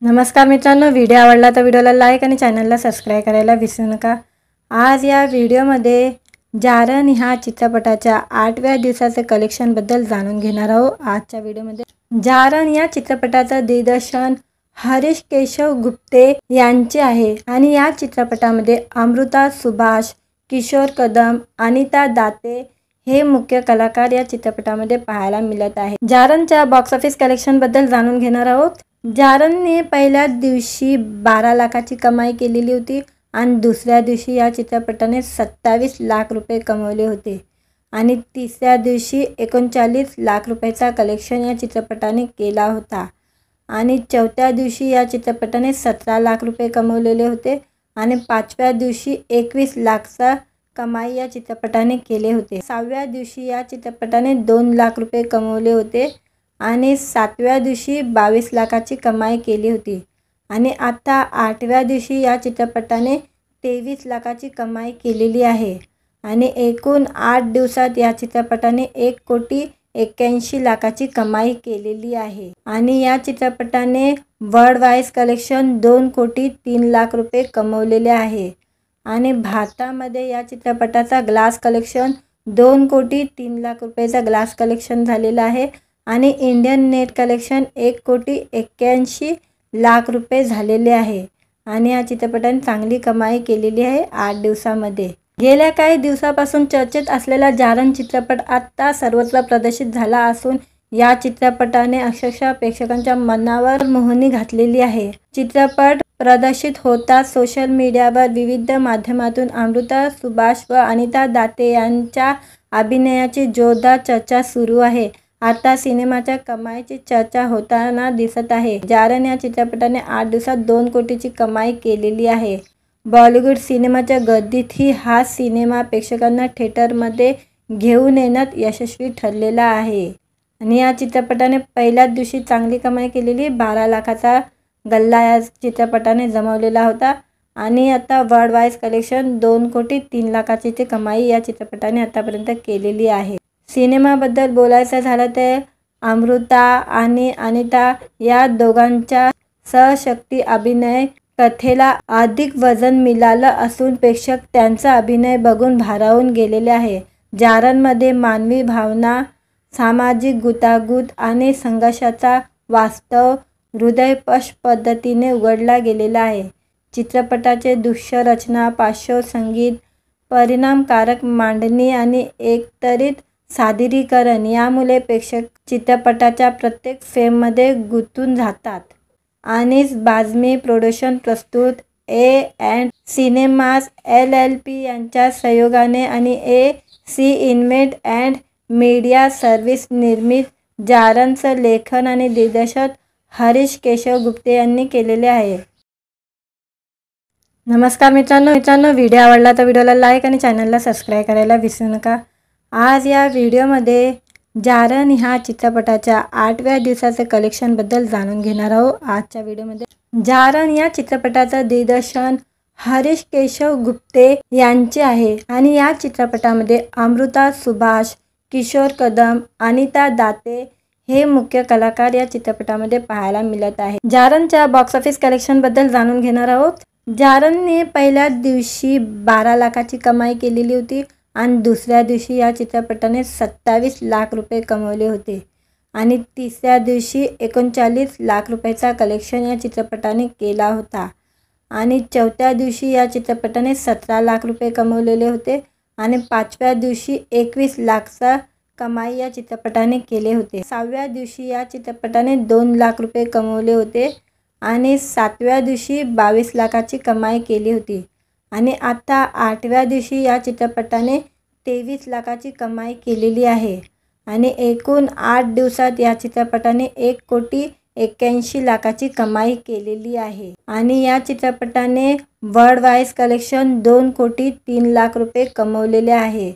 नमस्कार मित्रांनो, व्हिडिओ आवडला तर व्हिडिओला लाईक आणि चॅनलला सबस्क्राईब करायला विसरू नका। आज या व्हिडिओमध्ये जारण ह्या चित्रपटाच्या 8व्या दिवसाचे कलेक्शनबद्दल जाणून घेणार आहोत। आजच्या व्हिडिओमध्ये जारण या चित्रपटाचं दिग्दर्शन हरीश केशव गुप्ते यांचे आहे आणि या चित्रपटामध्ये अमृता सुभाष, किशोर कदम, अनिता दाते हे मुख्य कलाकार या चित्रपटामध्ये पाहायला मिळत आहे। जारणच्या बॉक्स ऑफिस कलेक्शनबद्दल जाणून घेणार आहोत। जारणने पहिल्या दिवशी 12 लाखाची कमाई केलेली होती आणि दुसऱ्या दिवशी या चित्रपटाने 27 लाख रुपये कमवले होते आणि तिसऱ्या दिवशी 39 लाख रुपयाचा कलेक्शन या चित्रपटाने केला होता आणि चौथ्या दिवशी या चित्रपटाने 17 लाख रुपये कमवलेले होते आणि पाचव्या दिवशी 21 लाखचा कमाई या चित्रपटाने केले होते। 6व्या दिवशी या चित्रपटाने 2 लाख रुपये कमवले होते आणि 7व्या दिवशी 22 लाखाची कमाई केली होती आणि आता 8व्या दिवशी या चित्रपटाने 23 लाखाची कमाई केलेली आहे आणि एकूण 8 दिवसात या चित्रपटाने 1,81 लाखाची कमाई केलेली आहे आणि या चित्रपटाने वर्ल्ड वाईज कलेक्शन 2,03 लाख रुपये कमवलेले आहे आणि भारतामध्ये या चित्रपटाचा ग्लास कलेक्शन 2,03 लाख रुपयाचा ग्लास कलेक्शन झालेला आहे आणि इंडियन नेट कलेक्शन 1,81 लाख रुपये झालेले आहे आणि या चित्रपटाने चांगली कमाई केलेली आहे 8 दिवसामध्ये। गेल्या काही दिवसापासून चर्चेत असलेला जारण चित्रपट आता सर्वत्र प्रदर्शित झाला असून या चित्रपटाने अक्षरशः प्रेक्षकांच्या मनावर मोहनी घातलेली आहे। चित्रपट प्रदर्शित होताच सोशल मीडियावर विविध माध्यमातून अमृता सुभाष व अनिता दाते यांच्या अभिनयाची जोरदार चर्चा सुरू आहे। आता सिनेमाच्या कमाईची चर्चा होताना दिसत आहे। जारण या चित्रपटाने 8 दिवसात 2 कोटीची कमाई केलेली आहे। बॉलिवूड सिनेमाच्या गर्दीतही हा सिनेमा प्रेक्षकांना थिएटरमध्ये घेऊन येण्यात यशस्वी ठरलेला आहे आणि या चित्रपटाने पहिल्याच दिवशी चांगली कमाई केलेली 12 लाखाचा गल्ला या चित्रपटाने जमवलेला होता आणि आता वर्ल्ड वाईज कलेक्शन 2,03 लाखाची ते कमाई या चित्रपटाने आतापर्यंत केलेली आहे। सिनेमाबद्दल बोलायचं झालं तर अमृता आणि अनिता या दोघांच्या सहशक्ती अभिनय कथेला अधिक वजन मिळालं असून प्रेक्षक त्यांचा अभिनय बघून भारावून गेलेले आहे। जारणमध्ये मानवी भावना, सामाजिक गुंतागुंत आणि संघर्षाचा वास्तव हृदयस्पर्शी पद्धतीने उघडला गेलेला आहे। चित्रपटाचे दृश्य रचना, पार्श्वसंगीत, परिणामकारक मांडणी आणि एकत्रित सादरीकरण यामुळे प्रेक्षक चित्रपटाच्या प्रत्येक फ्रेममध्ये गुंतून जातात। अनीस बाझमी प्रोडक्शन प्रस्तुत A&E सिनेमास LLP यांच्या सहयोगाने आणि AC event and media service निर्मित जारणचं लेखन आणि दिग्दर्शन हरीश केशव गुप्ते यांनी केलेले आहे। नमस्कार मित्रांनो, व्हिडिओ आवडला तर व्हिडिओला लाईक आणि चॅनलला सबस्क्राईब करायला विसरू नका। आज या व्हिडिओमध्ये जारण ह्या चित्रपटाच्या 8व्या दिवसाचे कलेक्शनबद्दल जाणून घेणार आहोत। आजच्या व्हिडिओमध्ये जारण या चित्रपटाचं दिग्दर्शन हरीश केशव गुप्ते यांचे आहे आणि या चित्रपटामध्ये अमृता सुभाष, किशोर कदम, अनिता दाते हे मुख्य कलाकार या चित्रपटामध्ये पाहायला मिळत आहे। जारणच्या बॉक्स ऑफिस कलेक्शनबद्दल जाणून घेणार आहोत। जारणने पहिल्या दिवशी 12 लाखाची कमाई केलेली होती आणि दुसऱ्या दिवशी या चित्रपटाने 27 लाख रुपये कमवले होते आणि तिसऱ्या दिवशी 39 लाख रुपयाचा कलेक्शन या चित्रपटाने केला होता आणि चौथ्या दिवशी या चित्रपटाने 17 लाख रुपये कमवलेले होते आणि पाचव्या दिवशी 21 लाखचा कमाई या चित्रपटाने केले होते। 6व्या दिवशी या चित्रपटाने 2 लाख रुपये कमवले होते आणि 7व्या दिवशी 22 लाखाची कमाई केली होती आणि आता 8व्या दिवशी या चित्रपटाने 23 लाखाची कमाई केलेली आहे आणि एकूण 8 दिवसात या चित्रपटाने 1,81 लाखाची कमाई केलेली आहे आणि या चित्रपटाने वर्ल्ड वाईज कलेक्शन 2,03 लाख रुपये कमवलेले आहे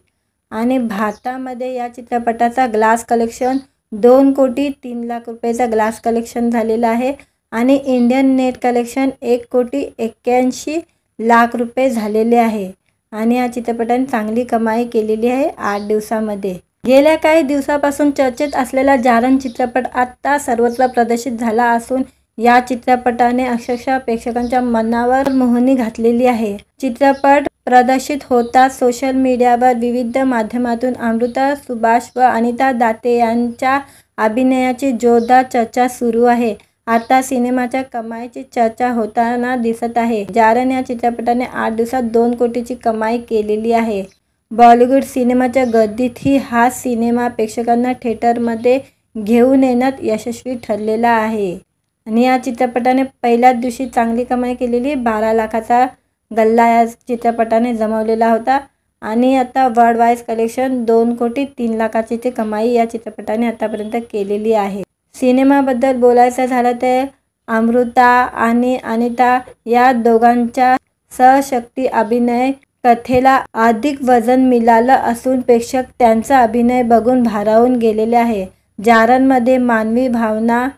आणि भारतामध्ये या चित्रपटाचा ग्लास कलेक्शन 2,03 लाख रुपयाचा ग्लास कलेक्शन झालेला आहे आणि इंडियन नेट कलेक्शन 1,81 लाख रुपये झालेले आहे आणि या चित्रपटाने चांगली कमाई केलेली आहे 8 दिवसामध्ये। गेल्या काही दिवसापासून चर्चेत असलेला जारण चित्रपट आता सर्वत्र प्रदर्शित झाला असून या चित्रपटाने अक्षरशः प्रेक्षकांच्या मनावर मोहनी घातलेली आहे। चित्रपट प्रदर्शित होताच सोशल मीडियावर विविध माध्यमातून अमृता सुभाष व अनिता दाते यांच्या अभिनयाची जोरदार चर्चा सुरू आहे। आता सिनेमाच्या कमाईची चर्चा होताना दिसत आहे। जारण या चित्रपटाने 8 दिवसात 2 कोटीची कमाई केलेली आहे। बॉलिवूड सिनेमाच्या गर्दीतही हा सिनेमा प्रेक्षकांना थिएटरमध्ये घेऊन येण्यात यशस्वी ठरलेला आहे आणि या चित्रपटाने पहिल्याच दिवशी चांगली कमाई केलेली 12 लाखाचा गल्ला या चित्रपटाने जमवलेला होता आणि आता वर्ल्ड वाईड कलेक्शन 2 कोटी 3 लाखाची ते कमाई या चित्रपटाने आतापर्यंत केलेली आहे। सिनेमाबद्दल बोलायचं झालं तर अमृता आणि अनिता या दोघांच्या सहशक्ती अभिनय कथेला अधिक वजन मिळालं असून प्रेक्षक त्यांचा अभिनय बघून भारावून गेलेले आहे। जारणमध्ये मानवी भावना,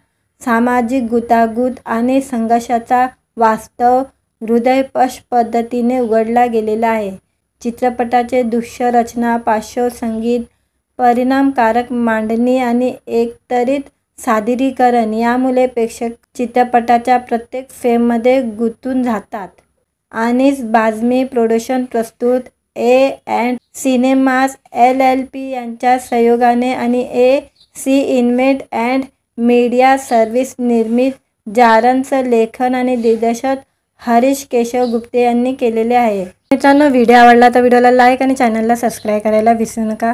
सामाजिक गुंतागुंत आणि संघर्षाचा वास्तव हृदयस्पर्शी पद्धतीने उघडला गेलेला आहे। चित्रपटाचे दृश्य रचना, पार्श्वसंगीत, परिणामकारक मांडणी आणि एकत्रित सादरीकरण यामुळे प्रेक्षक चित्रपटाच्या प्रत्येक फ्रेममध्ये गुंतून जातात। अनीस बाझमी प्रोडक्शन प्रस्तुत A&E सिनेमास LLP यांच्या सहयोगाने आणि AC event and media service निर्मित जारणचं लेखन आणि दिग्दर्शन हरीश केशव गुप्ते यांनी केलेले आहे। मित्रांनो, व्हिडिओ आवडला तर व्हिडिओला लाईक आणि चॅनलला सबस्क्राईब करायला विसरू नका।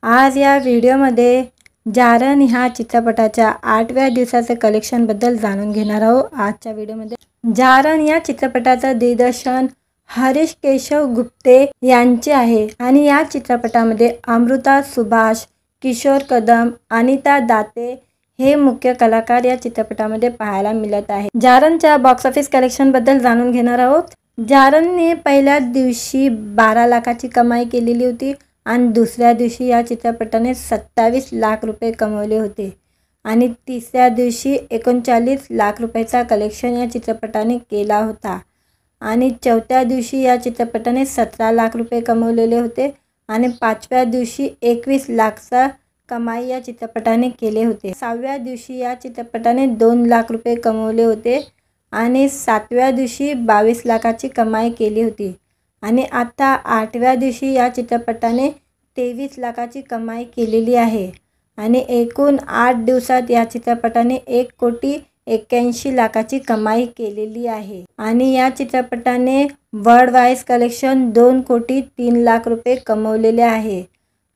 आज या व्हिडिओमध्ये जारण ह्या चित्रपटाच्या 8व्या दिवसाचे कलेक्शनबद्दल जाणून घेणार आहोत। आजच्या व्हिडिओमध्ये जारण या चित्रपटाचं दिग्दर्शन हरीश केशव गुप्ते यांचे आहे आणि या चित्रपटामध्ये अमृता सुभाष, किशोर कदम, अनिता दाते हे मुख्य कलाकार या चित्रपटामध्ये पाहायला मिळत आहे। जारणच्या बॉक्स ऑफिस कलेक्शनबद्दल जाणून घेणार आहोत। जारणने पहिल्याच दिवशी 12 लाखाची कमाई केलेली होती आणि दुसऱ्या दिवशी या चित्रपटाने 27 लाख रुपये कमवले होते आणि तिसऱ्या दिवशी 39 लाख रुपयाचा कलेक्शन या चित्रपटाने केला होता आणि चौथ्या दिवशी या चित्रपटाने 17 लाख रुपये कमवलेले होते आणि 5व्या दिवशी 21 लाखचा कमाई या चित्रपटाने केले होते। 6व्या दिवशी या चित्रपटाने 2 लाख रुपये कमवले होते आणि 7व्या दिवशी 22 लाखाची कमाई केली होती आणि आता 8व्या दिवशी या चित्रपटाने 23 लाखाची कमाई केलेली आहे आणि एकूण 8 दिवसात या चित्रपटाने 1 कोटी 81 लाखाची कमाई केलेली आहे आणि या चित्रपटाने वर्ल्ड वाईड कलेक्शन 2 कोटी 3 लाख रुपये कमवलेले आहे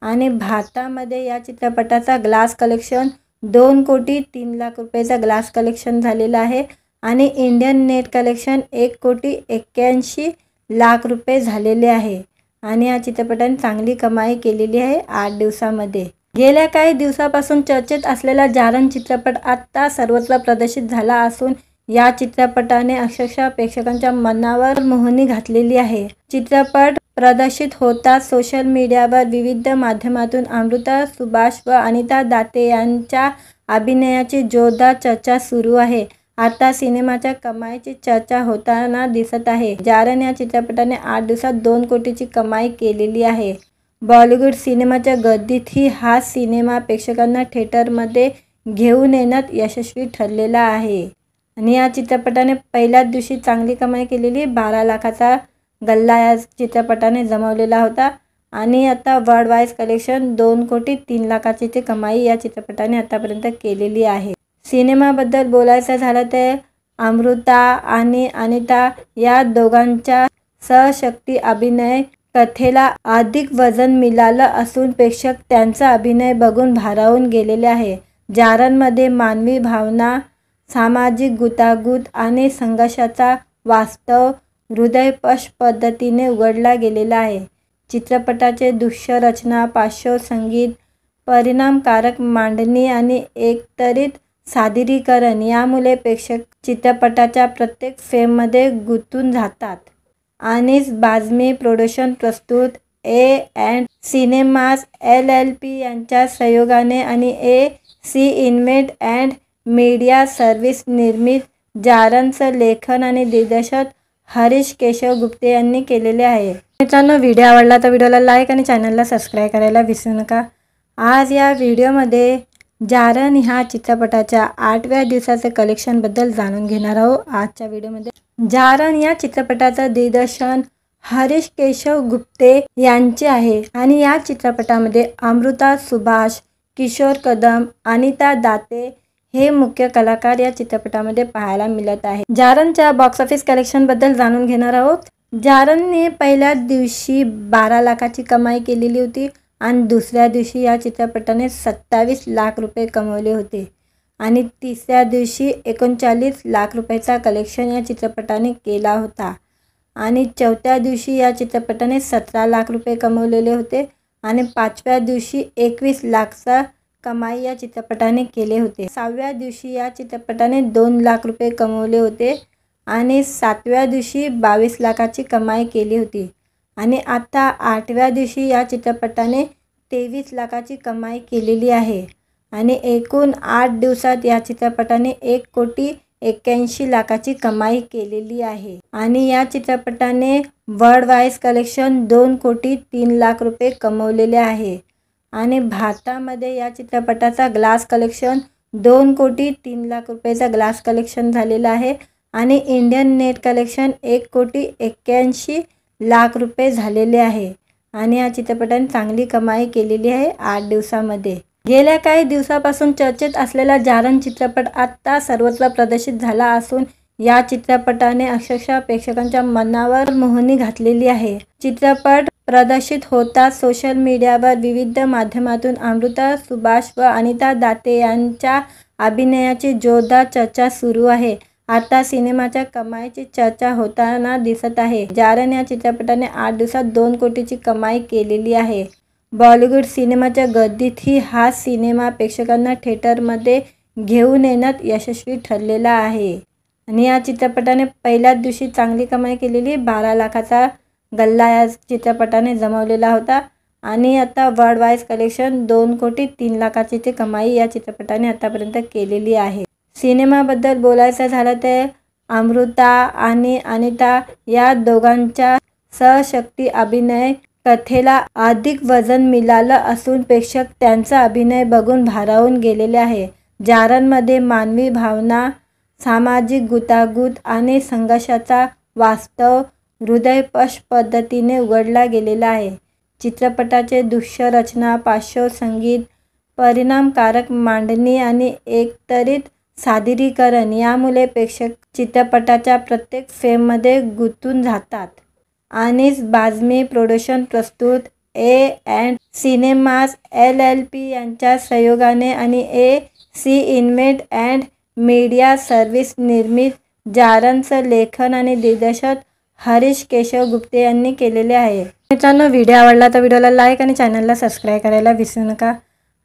आणि भारतामध्ये या चित्रपटाचा ग्लास कलेक्शन 2 कोटी 3 लाख रुपयाचा ग्लास कलेक्शन झालेला आहे आणि इंडियन नेट कलेक्शन 1 कोटी 81 लाख रुपये झालेले आहे आणि या चित्रपटाने चांगली कमाई केलेली आहे 8 दिवसामध्ये। गेल्या काही दिवसापासून चर्चेत असलेला जारण चित्रपट आता सर्वत्र प्रदर्शित झाला असून या चित्रपटाने अक्षरशः प्रेक्षकांच्या मनावर मोहनी घातलेली आहे। चित्रपट प्रदर्शित होताच सोशल मीडियावर विविध माध्यमातून अमृता सुभाष व अनिता दाते यांच्या अभिनयाची जोरदार चर्चा सुरू आहे। आता सिनेमाच्या कमाईची चर्चा होताना दिसत आहे। जारण या चित्रपटाने 8 दिवसात 2 कोटीची कमाई केलेली आहे। बॉलिवूड सिनेमाच्या गर्दीतही हा सिनेमा प्रेक्षकांना थिएटरमध्ये घेऊन येण्यात यशस्वी ठरलेला आहे आणि या चित्रपटाने पहिल्याच दिवशी चांगली कमाई केलेली 12 लाखाचा गल्ला या चित्रपटाने जमवलेला होता आणि आता वर्ल्ड वाईड कलेक्शन 2 कोटी 3 लाखाची ते कमाई या चित्रपटाने आतापर्यंत केलेली आहे। सिनेमाबद्दल बोलायचं झालं तर अमृता आणि अनिता या दोघांच्या सहशक्ती अभिनय कथेला अधिक वजन मिळालं असून प्रेक्षक त्यांचा अभिनय बघून भारावून गेलेले आहे। जारणमध्ये मानवी भावना, सामाजिक गुंतागुंत आणि संघर्षाचा वास्तव हृदयस्पर्शी पद्धतीने उघडला गेलेला आहे। चित्रपटाचे दृश्य रचना, पार्श्वसंगीत, परिणामकारक मांडणी आणि एकत्रित सादरीकरण यामुळे प्रेक्षक चित्रपटाच्या प्रत्येक फ्रेममध्ये गुंतून जातात। अनीस बाझमी प्रोडक्शन प्रस्तुत A&E सिनेमास LLP यांच्या सहयोगाने आणि AC event and media service निर्मित जारणचं लेखन आणि दिग्दर्शन हरीश केशव गुप्ते यांनी केलेले आहे। मित्रांनो, व्हिडिओ आवडला तर व्हिडिओला लाईक आणि चॅनलला सबस्क्राईब करायला विसरू नका। आज या व्हिडिओमध्ये जारण ह्या चित्रपटाच्या 8व्या दिवसाचे कलेक्शनबद्दल जाणून घेणार आहोत आजच्या व्हिडिओमध्ये। जारण या चित्रपटाचं दिग्दर्शन हरीश केशव गुप्ते यांचे आहे आणि या चित्रपटामध्ये अमृता सुभाष, किशोर कदम, अनिता दाते हे मुख्य कलाकार या चित्रपटामध्ये पाहायला मिळत आहे। जारणच्या बॉक्स ऑफिस कलेक्शनबद्दल जाणून घेणार आहोत। जारणने पहिल्या दिवशी 12 लाखाची कमाई केलेली होती आणि दुसऱ्या दिवशी या चित्रपटाने 27 लाख रुपये कमवले होते आणि तिसऱ्या दिवशी 39 लाख रुपयाचा कलेक्शन या चित्रपटाने केला होता आणि चौथ्या दिवशी या चित्रपटाने 17 लाख रुपये कमवलेले होते आणि पाचव्या दिवशी 21 लाखचा कमाई या चित्रपटाने केले होते। 6व्या दिवशी या चित्रपटाने 2 लाख रुपये कमवले होते आणि 7व्या दिवशी 22 लाखाची कमाई केली होती आणि आता 8व्या दिवशी या चित्रपटाने 23 लाखाची कमाई केलेली आहे आणि एकूण 8 दिवसात या चित्रपटाने 1,81,00,000 कमाई केलेली आहे आणि या चित्रपटाने वर्ल्ड वाईज कलेक्शन 2,03,00,000 रुपये कमवलेले आहे आणि भारतामध्ये या चित्रपटाचा ग्लास कलेक्शन 2,03,00,000 रुपयाचा ग्लास कलेक्शन झालेला आहे आणि इंडियन नेट कलेक्शन 1,81,00,000 रुपये झालेले आहे आणि या चित्रपटाने चांगली कमाई केलेली आहे 8 दिवसामध्ये। गेल्या काही दिवसापासून चर्चेत असलेला जारण चित्रपट आता सर्वत्र प्रदर्शित झाला असून या चित्रपटाने अक्षरशः प्रेक्षकांच्या मनावर मोहनी घातलेली आहे। चित्रपट प्रदर्शित होताच सोशल मीडियावर विविध माध्यमातून अमृता सुभाष व अनिता दाते यांच्या अभिनयाची जोरदार चर्चा सुरू आहे। आता सिनेमाच्या कमाईची चर्चा होताना दिसत आहे। जारण या चित्रपटाने 8 दिवसात 2 कोटीची कमाई केलेली आहे। बॉलिवूड सिनेमाच्या गर्दीतही हा सिनेमा प्रेक्षकांना थिएटरमध्ये घेऊन येण्यात यशस्वी ठरलेला आहे आणि या चित्रपटाने पहिल्याच दिवशी चांगली कमाई केलेली 12 लाखाचा गल्ला या चित्रपटाने जमवलेला होता आणि आता वर्ल्ड वाईज कलेक्शन 2,03,00,000ची ते कमाई या चित्रपटाने आतापर्यंत केलेली आहे। सिनेमाबद्दल बोलायचं झालं तर अमृता आणि अनिता या दोघांच्या सहशक्ती अभिनय कथेला अधिक वजन मिळालं असून प्रेक्षक त्यांचा अभिनय बघून भारावून गेलेले आहे। जारणमध्ये मानवी भावना, सामाजिक गुंतागुंत आणि संघर्षाचा वास्तव हृदयस्पर्शी पद्धतीने उघडला गेलेला आहे। चित्रपटाचे दृश्य रचना, पार्श्वसंगीत, परिणामकारक मांडणी आणि एकत्रित सादरीकरण यामुळे प्रेक्षक चित्रपटाच्या प्रत्येक फ्रेममध्ये गुंतून जातात। अनीस बाझमी प्रोडक्शन प्रस्तुत A&E सिनेमास LLP यांच्या सहयोगाने आणि AC event and media service निर्मित जारणचं लेखन आणि दिग्दर्शन हरीश केशव गुप्ते यांनी केलेले आहे। मित्रांनो, व्हिडिओ आवडला तर व्हिडिओला लाईक आणि चॅनलला सबस्क्राईब करायला विसरू नका।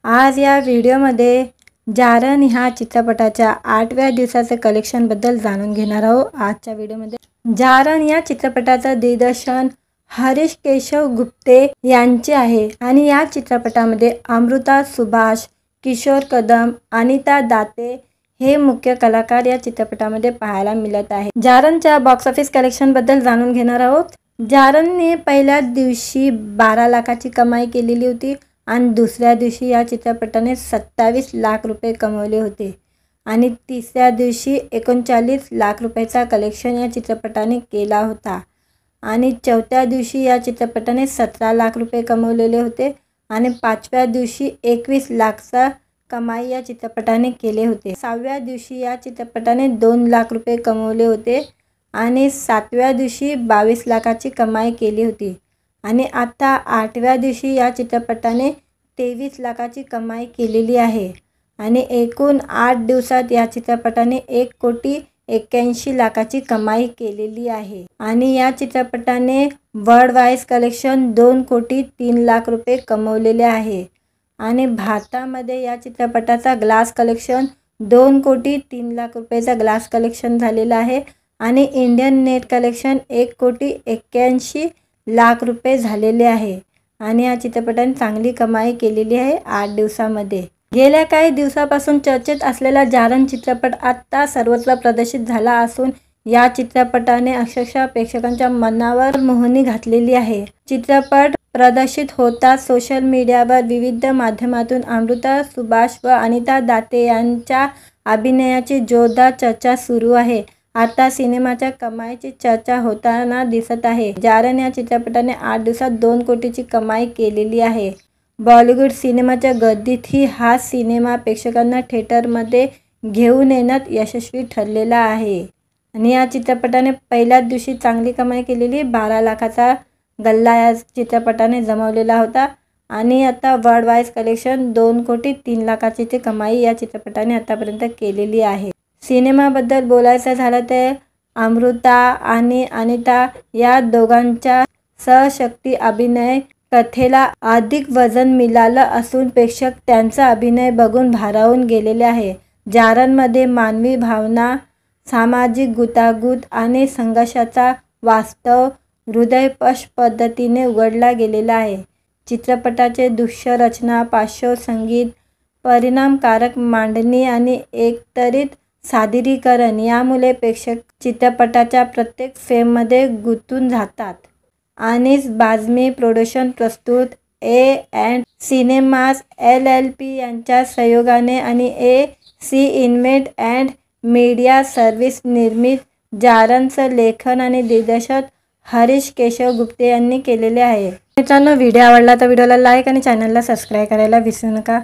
आज या व्हिडिओमध्ये जारण ह्या चित्रपटाच्या 8व्या दिवसाचे कलेक्शनबद्दल जाणून घेणार आहोत आजच्या व्हिडिओमध्ये। जारण या चित्रपटाचं दिग्दर्शन हरीश केशव गुप्ते यांचे आहे आणि या चित्रपटामध्ये अमृता सुभाष, किशोर कदम, अनिता दाते हे मुख्य कलाकार या चित्रपटामध्ये पाहायला मिळत आहे। जारणच्या बॉक्स ऑफिस कलेक्शनबद्दल जाणून घेणार आहोत। जारणने पहिल्या दिवशी 12 लाखाची कमाई केलेली होती आणि दुसऱ्या दिवशी या चित्रपटाने 27 लाख रुपये कमवले होते आणि तिसऱ्या दिवशी 39 लाख रुपयाचा कलेक्शन या चित्रपटाने केला होता आणि चौथ्या दिवशी या चित्रपटाने 17 लाख रुपये कमवलेले होते आणि पाचव्या दिवशी 21 लाखचा कमाई या चित्रपटाने केले होते। 6व्या दिवशी या चित्रपटाने 2 लाख रुपये कमवले होते आणि 7व्या दिवशी 22 लाखाची कमाई केली होती आणि आता 8व्या दिवशी या चित्रपटाने 23 लाखाची कमाई केलेली आहे आणि एकूण 8 दिवसात या चित्रपटाने 1,81,00,000ची कमाई केलेली आहे आणि या चित्रपटाने वर्ल्ड वाईज कलेक्शन 2,03,00,000 रुपये कमवलेले आहे आणि भारतामध्ये या चित्रपटाचा ग्लास कलेक्शन 2,03,00,000 रुपयाचा ग्लास कलेक्शन झालेला आहे आणि इंडियन नेट कलेक्शन 1,81,00,000 रुपये झालेले आहे आणि या चित्रपटाने चांगली कमाई केलेली आहे 8 दिवसामध्ये। गेल्या काही दिवसापासून चर्चेत असलेला जारण चित्रपट आता सर्वत्र प्रदर्शित झाला असून या चित्रपटाने अक्षरशः प्रेक्षकांच्या मनावर मोहनी घातलेली आहे। चित्रपट प्रदर्शित होताच सोशल मीडियावर विविध माध्यमातून अमृता सुभाष व अनिता दाते यांच्या अभिनयाची जोरदार चर्चा सुरू आहे। आता सिनेमाच्या कमाईची चर्चा होताना दिसत आहे। जारण या चित्रपटाने 8 दिवसात 2 कोटीची कमाई केलेली आहे। बॉलिवूड सिनेमाच्या गर्दीतही हा सिनेमा प्रेक्षकांना थिएटरमध्ये घेऊन येण्यात यशस्वी ठरलेला आहे आणि या चित्रपटाने पहिल्याच दिवशी चांगली कमाई केलेली 12 लाखाचा गल्ला या चित्रपटाने जमवलेला होता आणि आता वर्ल्ड वाईड कलेक्शन 2 कोटी 3 लाखाची ती कमाई या चित्रपटाने आतापर्यंत केलेली आहे। सिनेमाबद्दल बोलायचं झालं तर अमृता आणि अनिता या दोघांच्या सहशक्ती अभिनय कथेला अधिक वजन मिळालं असून प्रेक्षक त्यांचा अभिनय बघून भारावून गेलेले आहे। जारणमध्ये मानवी भावना, सामाजिक गुंतागुंत आणि संघर्षाचा वास्तव हृदयस्पर्शी पद्धतीने उघडला गेलेला आहे। चित्रपटाचे दृश्य रचना, पार्श्वसंगीत, परिणामकारक मांडणी आणि एकत्रित सादरीकरण यामुळे प्रेक्षक चित्रपटाच्या प्रत्येक फ्रेममध्ये गुंतून जातात। अनीस बाझमी प्रोडक्शन प्रस्तुत A&E सिनेमास LLP यांच्या सहयोगाने आणि AC event and media service निर्मित जारणचं लेखन आणि दिग्दर्शन हरीश केशव गुप्ते यांनी केलेले आहे। मित्रांनो, व्हिडिओ आवडला तर व्हिडिओला लाईक आणि चॅनलला सबस्क्राईब करायला विसरू नका।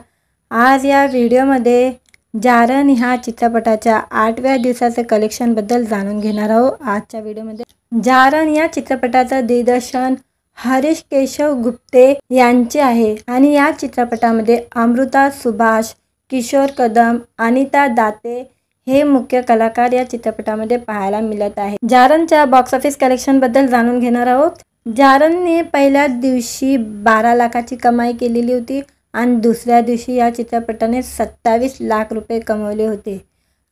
आज या व्हिडिओमध्ये जारण ह्या चित्रपटाच्या 8व्या दिवसाचे कलेक्शनबद्दल जाणून घेणार आहोत। आजच्या व्हिडिओमध्ये जारण या चित्रपटाचं दिग्दर्शन हरीश केशव गुप्ते यांचे आहे आणि या चित्रपटामध्ये अमृता सुभाष, किशोर कदम, अनिता दाते हे मुख्य कलाकार या चित्रपटामध्ये पाहायला मिळत आहे। जारणच्या बॉक्स ऑफिस कलेक्शनबद्दल जाणून घेणार आहोत। जारणने पहिल्याच दिवशी 12 लाखाची कमाई केलेली होती आणि दुसऱ्या दिवशी या चित्रपटाने 27 लाख रुपये कमवले होते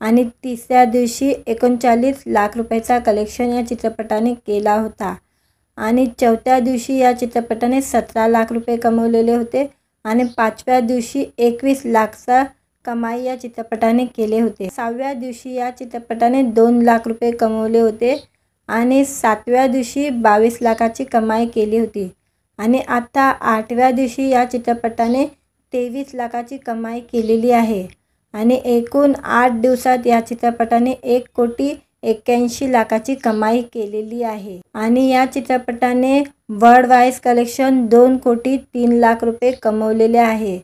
आणि तिसऱ्या दिवशी 39 लाख रुपयाचा कलेक्शन या चित्रपटाने केला होता आणि चौथ्या दिवशी या चित्रपटाने 17 लाख रुपये कमवलेले होते आणि 5व्या दिवशी 21 लाखचा कमाई या चित्रपटाने केले होते। 6व्या दिवशी या चित्रपटाने 2 लाख रुपये कमवले होते आणि 7व्या दिवशी 22 लाखाची कमाई केली होती आणि आता 8व्या दिवशी या चित्रपटाने 23 लाखाची कमाई केलेली आहे आणि एकूण 8 दिवसात या चित्रपटाने 1 कोटी 81 लाखाची कमाई केलेली आहे आणि या चित्रपटाने वर्ल्ड वाईड कलेक्शन 2 कोटी 3 लाख रुपये कमवलेले आहे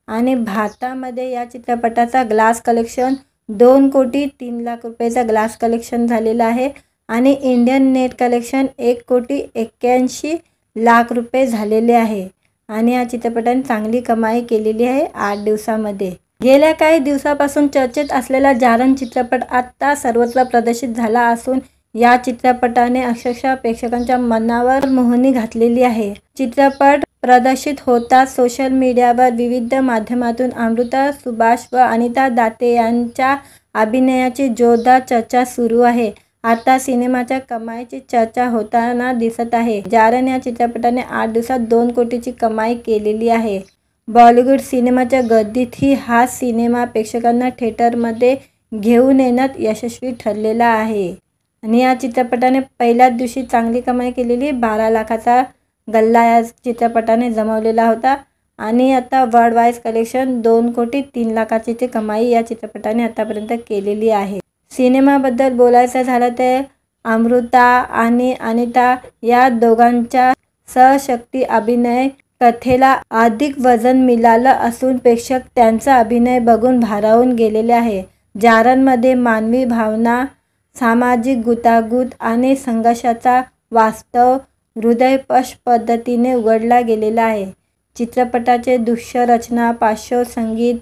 आणि भारतामध्ये या चित्रपटाचा ग्लास कलेक्शन 2 कोटी 3 लाख रुपयाचा ग्लास कलेक्शन झालेला आहे आणि इंडियन नेट कलेक्शन 1 कोटी 81 लाख रुपये झालेले आहे आणि या चित्रपटाने चांगली कमाई केलेली आहे 8 दिवसामध्ये। गेल्या काही दिवसापासून चर्चेत असलेला जारण चित्रपट आता सर्वत्र प्रदर्शित झाला असून या चित्रपटाने अक्षरशः प्रेक्षकांच्या मनावर मोहनी घातलेली आहे। चित्रपट प्रदर्शित होताच सोशल मीडियावर विविध माध्यमातून अमृता सुभाष व अनिता दाते यांच्या अभिनयाची जोरदार चर्चा सुरू आहे। आता सिनेमाच्या कमाईची चर्चा होताना दिसत आहे। जारण या चित्रपटाने 8 दिवसात 2 कोटीची कमाई केलेली आहे। बॉलिवूड सिनेमाच्या गर्दीतही हा सिनेमा प्रेक्षकांना थिएटरमध्ये घेऊन येण्यात यशस्वी ठरलेला आहे आणि या चित्रपटाने पहिल्याच दिवशी चांगली कमाई केलेली 12 लाखाचा गल्ला या चित्रपटाने जमवलेला होता आणि आता वर्ल्ड वाईड कलेक्शन 2 कोटी 3 लाखाची ती कमाई या चित्रपटाने आतापर्यंत केलेली आहे। सिनेमाबद्दल बोलायचं झालं तर अमृता आणि अनिता या दोघांच्या सहशक्ती अभिनय कथेला अधिक वजन मिळालं असून प्रेक्षक त्यांचा अभिनय बघून भारावून गेलेले आहे। जारणमध्ये मानवी भावना, सामाजिक गुंतागुंत आणि संघर्षाचा वास्तव हृदयस्पर्शी पद्धतीने उघडला गेलेला आहे। चित्रपटाचे दृश्य रचना, पार्श्वसंगीत,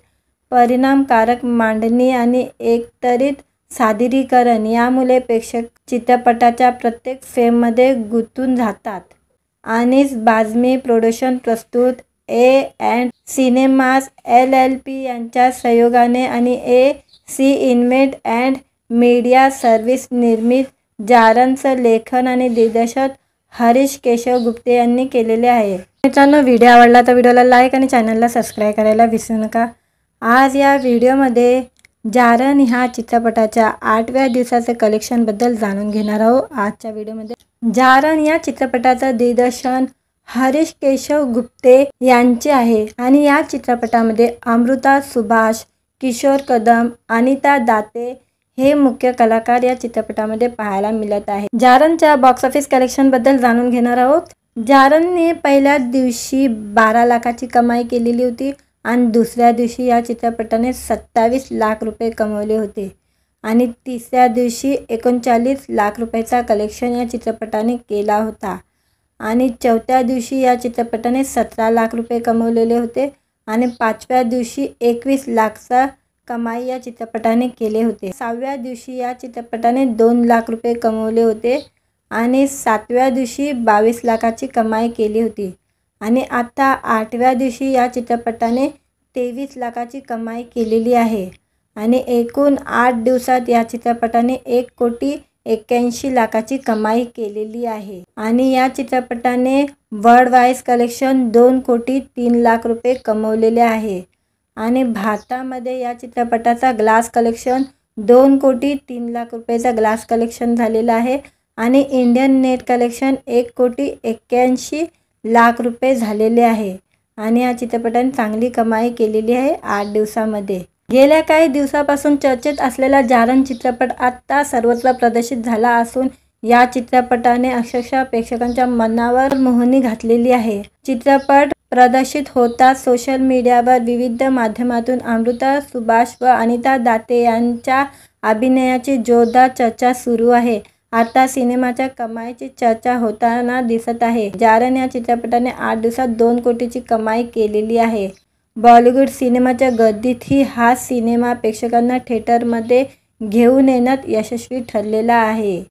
परिणामकारक मांडणी आणि एकत्रित सादरीकरण यामुळे प्रेक्षक चित्रपटाच्या प्रत्येक फ्रेममध्ये गुंतून जातात। अनीस बाझमी प्रोडक्शन प्रस्तुत A&E सिनेमास LLP यांच्या सहयोगाने आणि AC event and media service निर्मित जारणचं लेखन आणि दिग्दर्शन हरीश केशव गुप्ते यांनी केलेले आहे। मित्रांनो, व्हिडिओ आवडला तर व्हिडिओला लाईक आणि चॅनलला सबस्क्राईब करायला विसरू नका। आज या व्हिडिओमध्ये जारण ह्या चित्रपटाच्या 8व्या दिवसाचे कलेक्शनबद्दल जाणून घेणार आहोत। आजच्या व्हिडिओमध्ये जारण या चित्रपटाचं दिग्दर्शन हरीश केशव गुप्ते यांचे आहे आणि या चित्रपटामध्ये अमृता सुभाष, किशोर कदम, अनिता दाते हे मुख्य कलाकार या चित्रपटामध्ये पाहायला मिळत आहे। जारणच्या बॉक्स ऑफिस कलेक्शन बद्दल जाणून घेणार आहोत। जारणने पहिल्या दिवशी 12 लाखाची कमाई केलेली होती आणि दुसऱ्या दिवशी या चित्रपटाने 27 लाख रुपये कमवले होते आणि तिसऱ्या दिवशी 39 लाख रुपयाचा कलेक्शन या चित्रपटाने केला होता आणि चौथ्या दिवशी या चित्रपटाने 17 लाख रुपये कमवलेले होते आणि पाचव्या दिवशी 21 लाखचा कमाई या चित्रपटाने केले होते। सहाव्या दिवशी या चित्रपटाने 2 लाख रुपये कमवले होते आणि सातव्या दिवशी 22 लाखाची कमाई केली होती आणि आता आठव्या दिवशी या चित्रपटाने 23 लाखाची कमाई केलेली आहे आणि एकूण 8 दिवसात या चित्रपटाने 1,81,00,000ची कमाई केलेली आहे आणि या चित्रपटाने वर्ल्ड वाईज कलेक्शन 2,03,00,000 रुपये कमवलेले आहे आणि भारतामध्ये या चित्रपटाचा ग्लास कलेक्शन 2,03,00,000 रुपयाचा ग्लास कलेक्शन झालेला आहे आणि इंडियन नेट कलेक्शन 1,81,00,000 रुपये झालेले आहे आणि या चित्रपटाने चांगली कमाई केलेली आहे 8 दिवसामध्ये। गेल्या काही दिवसापासून चर्चेत असलेला जारण चित्रपट आता सर्वत्र प्रदर्शित झाला असून या चित्रपटाने अक्षरशः प्रेक्षकांच्या मनावर मोहनी घातलेली आहे। चित्रपट प्रदर्शित होताच सोशल मीडियावर विविध माध्यमातून अमृता सुभाष व अनिता दाते यांच्या अभिनयाची जोरदार चर्चा सुरू आहे। आता सिनेमाच्या कमाईची चर्चा होताना दिसत आहे। जारण या चित्रपटाने 8 दिवसात 2 कोटीची कमाई केलेली आहे। बॉलिवूड सिनेमाच्या गर्दीतही हा सिनेमा प्रेक्षकांना थिएटरमध्ये घेऊन येण्यात यशस्वी ठरलेला आहे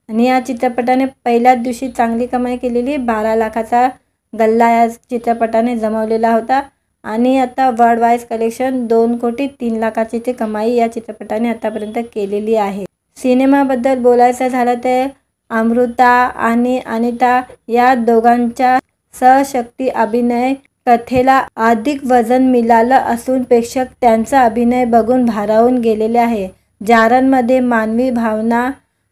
आणि या चित्रपटाने पहिल्याच दिवशी चांगली कमाई केलेली 12 लाखाचा गल्ला या चित्रपटाने जमवलेला होता आणि आता वर्ल्ड वाईज कलेक्शन 2,03,00,000ची ते कमाई या चित्रपटाने आतापर्यंत केलेली आहे। सिनेमाबद्दल बोलायचं झालं तर अमृता आणि अनिता या दोघांच्या सहशक्ती अभिनय कथेला अधिक वजन मिळालं असून प्रेक्षक त्यांचा अभिनय बघून भारावून गेलेले आहे। जारणमध्ये मानवी भावना,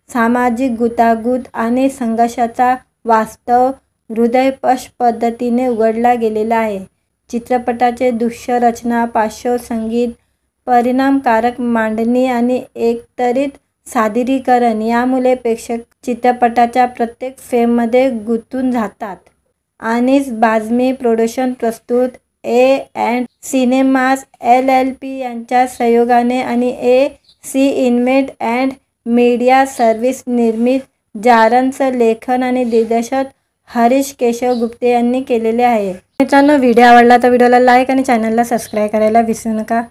सामाजिक गुंतागुंत आणि संघर्षाचा वास्तव हृदयस्पर्शी पद्धतीने उघडला गेलेला आहे। चित्रपटाचे दृश्य रचना, पार्श्वसंगीत, परिणामकारक मांडणी आणि एकत्रित सादरीकरण यामुळे प्रेक्षक चित्रपटाच्या प्रत्येक फ्रेममध्ये गुंतून जातात। अनीस बाझमी प्रोडक्शन प्रस्तुत A&E सिनेमास LLP यांच्या सहयोगाने आणि AC event and media service निर्मित जारणचं लेखन आणि दिग्दर्शन हरीश केशव गुप्ते यांनी केलेले आहे। मित्रांनो, व्हिडिओ आवडला तर व्हिडिओला लाईक आणि चॅनलला सबस्क्राईब करायला विसरू नका।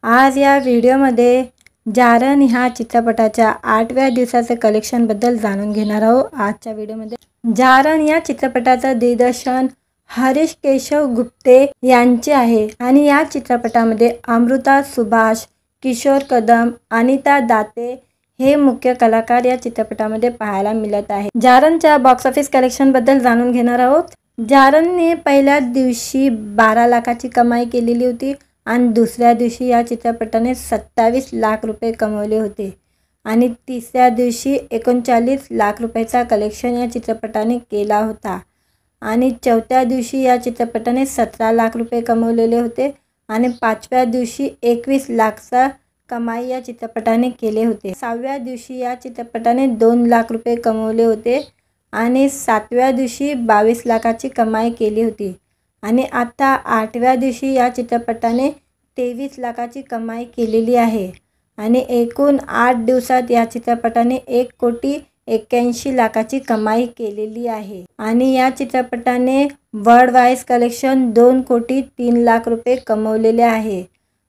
आज या व्हिडिओमध्ये जारण ह्या चित्रपटाच्या 8व्या दिवसाचे कलेक्शन बद्दल जाणून घेणार आहोत। आजच्या व्हिडिओमध्ये जारण या चित्रपटाचं दिग्दर्शन हरीश केशव गुप्ते यांचे आहे आणि या चित्रपटामध्ये अमृता सुभाष, किशोर कदम, अनिता दाते हे मुख्य कलाकार या चित्रपटामध्ये पाहायला मिळत आहे। जारणच्या बॉक्स ऑफिस कलेक्शन बद्दल जाणून घेणार आहोत। जारणने पहिल्या दिवशी 12 लाखाची कमाई केलेली होती आणि दुसऱ्या दिवशी या चित्रपटाने 27 लाख रुपये कमवले होते आणि तिसऱ्या दिवशी 39 लाख रुपयाचा कलेक्शन या चित्रपटाने केला होता आणि चौथ्या दिवशी या चित्रपटाने 17 लाख रुपये कमवलेले होते आणि पाचव्या दिवशी 21 लाखचा कमाई या चित्रपटाने केले होते। सहाव्या दिवशी या चित्रपटाने 2 लाख रुपये कमवले होते आणि सातव्या दिवशी 22 लाखाची कमाई केली होती आणि आता आठव्या दिवशी या चित्रपटाने 23 लाखाची कमाई केलेली आहे आणि एकूण 8 दिवसात या चित्रपटाने 1,81,00,000ची कमाई केलेली आहे आणि या चित्रपटाने वर्ल्ड वाईज कलेक्शन 2,03,00,000 रुपये कमवलेले आहे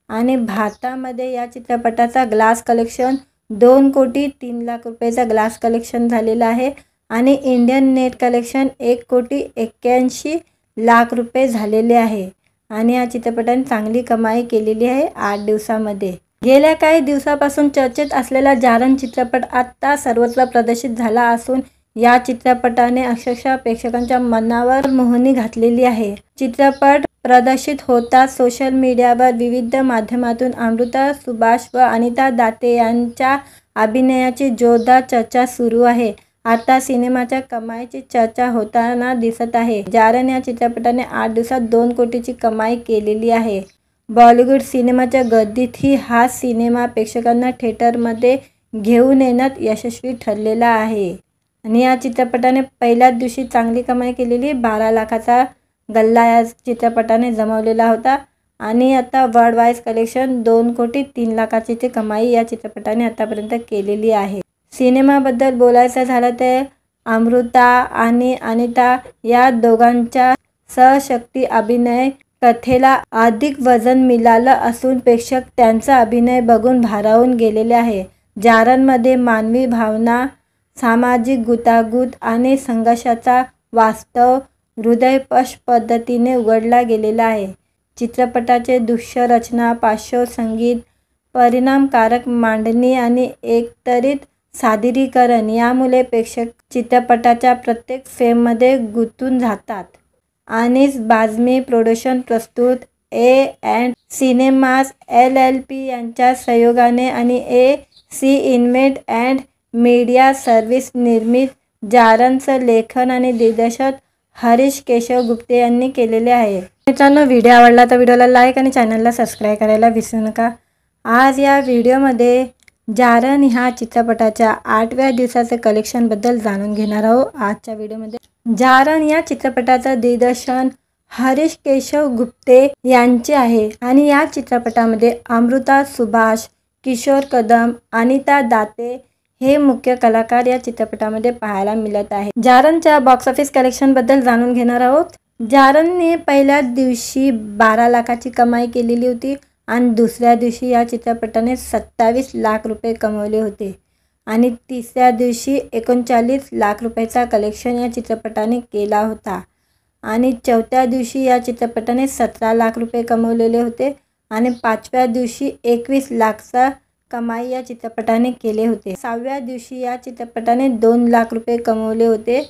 आणि भारतामध्ये या चित्रपटाचा ग्लास कलेक्शन 2,03,00,000 रुपयाचा ग्लास कलेक्शन झालेला आहे आणि इंडियन नेट कलेक्शन 1,81,00,000 रुपये झालेले आहे आणि या चित्रपटाने चांगली कमाई केलेली आहे 8 दिवसामध्ये। गेल्या काही दिवसापासून चर्चेत असलेला जारण चित्रपट आता सर्वत्र प्रदर्शित झाला असून या चित्रपटाने अक्षरशः प्रेक्षकांच्या मनावर मोहनी घातलेली आहे। चित्रपट प्रदर्शित होताच सोशल मीडियावर विविध माध्यमातून अमृता सुभाष व अनिता दाते यांच्या अभिनयाची जोरदार चर्चा सुरू आहे। आता सिनेमाच्या कमाईची चर्चा होताना दिसत आहे. जारण या चित्रपटाने 8 दिवसात 2 कोटीची कमाई केलेली आहे. बॉलिवूड सिनेमाच्या गर्दीतही हा सिनेमा प्रेक्षकांना थिएटरमध्ये घेऊन येण्यात यशस्वी ठरलेला आहे. आणि या चित्रपटाने पहिल्याच दिवशी चांगली कमाई केलेली 12 लाखाचा गल्ला या चित्रपटाने जमवलेला होता. आणि आता वर्ल्ड वाईड कलेक्शन 2 कोटी 3 लाखाची ती कमाई या चित्रपटाने आतापर्यंत केलेली आहे. सिनेमाबद्दल बोलायचं झालं तर अमृता आणि अनिता या दोघांच्या सहशक्ती अभिनय कथेला अधिक वजन मिळालं असून प्रेक्षक त्यांचा अभिनय बघून भारावून गेलेले आहे. जारणमध्ये मानवी भावना, सामाजिक गुंतागुंत आणि संघर्षाचा वास्तव हृदयस्पर्शी पद्धतीने उघडला गेलेला आहे. चित्रपटाचे दृश्य रचना, पार्श्वसंगीत, परिणामकारक मांडणी आणि एकत्रित सादरीकरण यामुळे प्रेक्षक चित्रपटाच्या प्रत्येक फ्रेममध्ये गुंतून जातात. अनीस बाझमी प्रोडक्शन प्रस्तुत A&E सिनेमास LLP यांच्या सहयोगाने आणि AC invent and media service निर्मित जारणचं लेखन आणि दिग्दर्शन हरीश केशव गुप्ते यांनी केलेले आहे. मित्रांनो, व्हिडिओ आवडला तर व्हिडिओला लाईक आणि चॅनलला सबस्क्राईब करायला विसरू नका. आज या व्हिडिओमध्ये जारण ह्या चित्रपटाच्या 8व्या दिवसाचे कलेक्शनबद्दल जाणून घेणार आहोत. आजच्या व्हिडिओमध्ये जारण या चित्रपटाचं दिग्दर्शन हरीश केशव गुप्ते यांचे आहे आणि या चित्रपटामध्ये अमृता सुभाष, किशोर कदम, अनिता दाते हे मुख्य कलाकार या चित्रपटामध्ये पाहायला मिळत आहे. जारणच्या बॉक्स ऑफिस कलेक्शनबद्दल जाणून घेणार आहोत. जारणने पहिल्याच दिवशी 12 लाखाची कमाई केलेली होती आणि दुसऱ्या दिवशी या चित्रपटाने 27 लाख रुपये कमवले होते आणि तिसऱ्या दिवशी 39 लाख रुपयाचा कलेक्शन या चित्रपटाने केला होता आणि चौथ्या दिवशी या चित्रपटाने 17 लाख रुपये कमवलेले होते आणि पाचव्या दिवशी 21 लाखचा कमाई या चित्रपटाने केले होते. 6व्या दिवशी या चित्रपटाने 2 लाख रुपये कमवले होते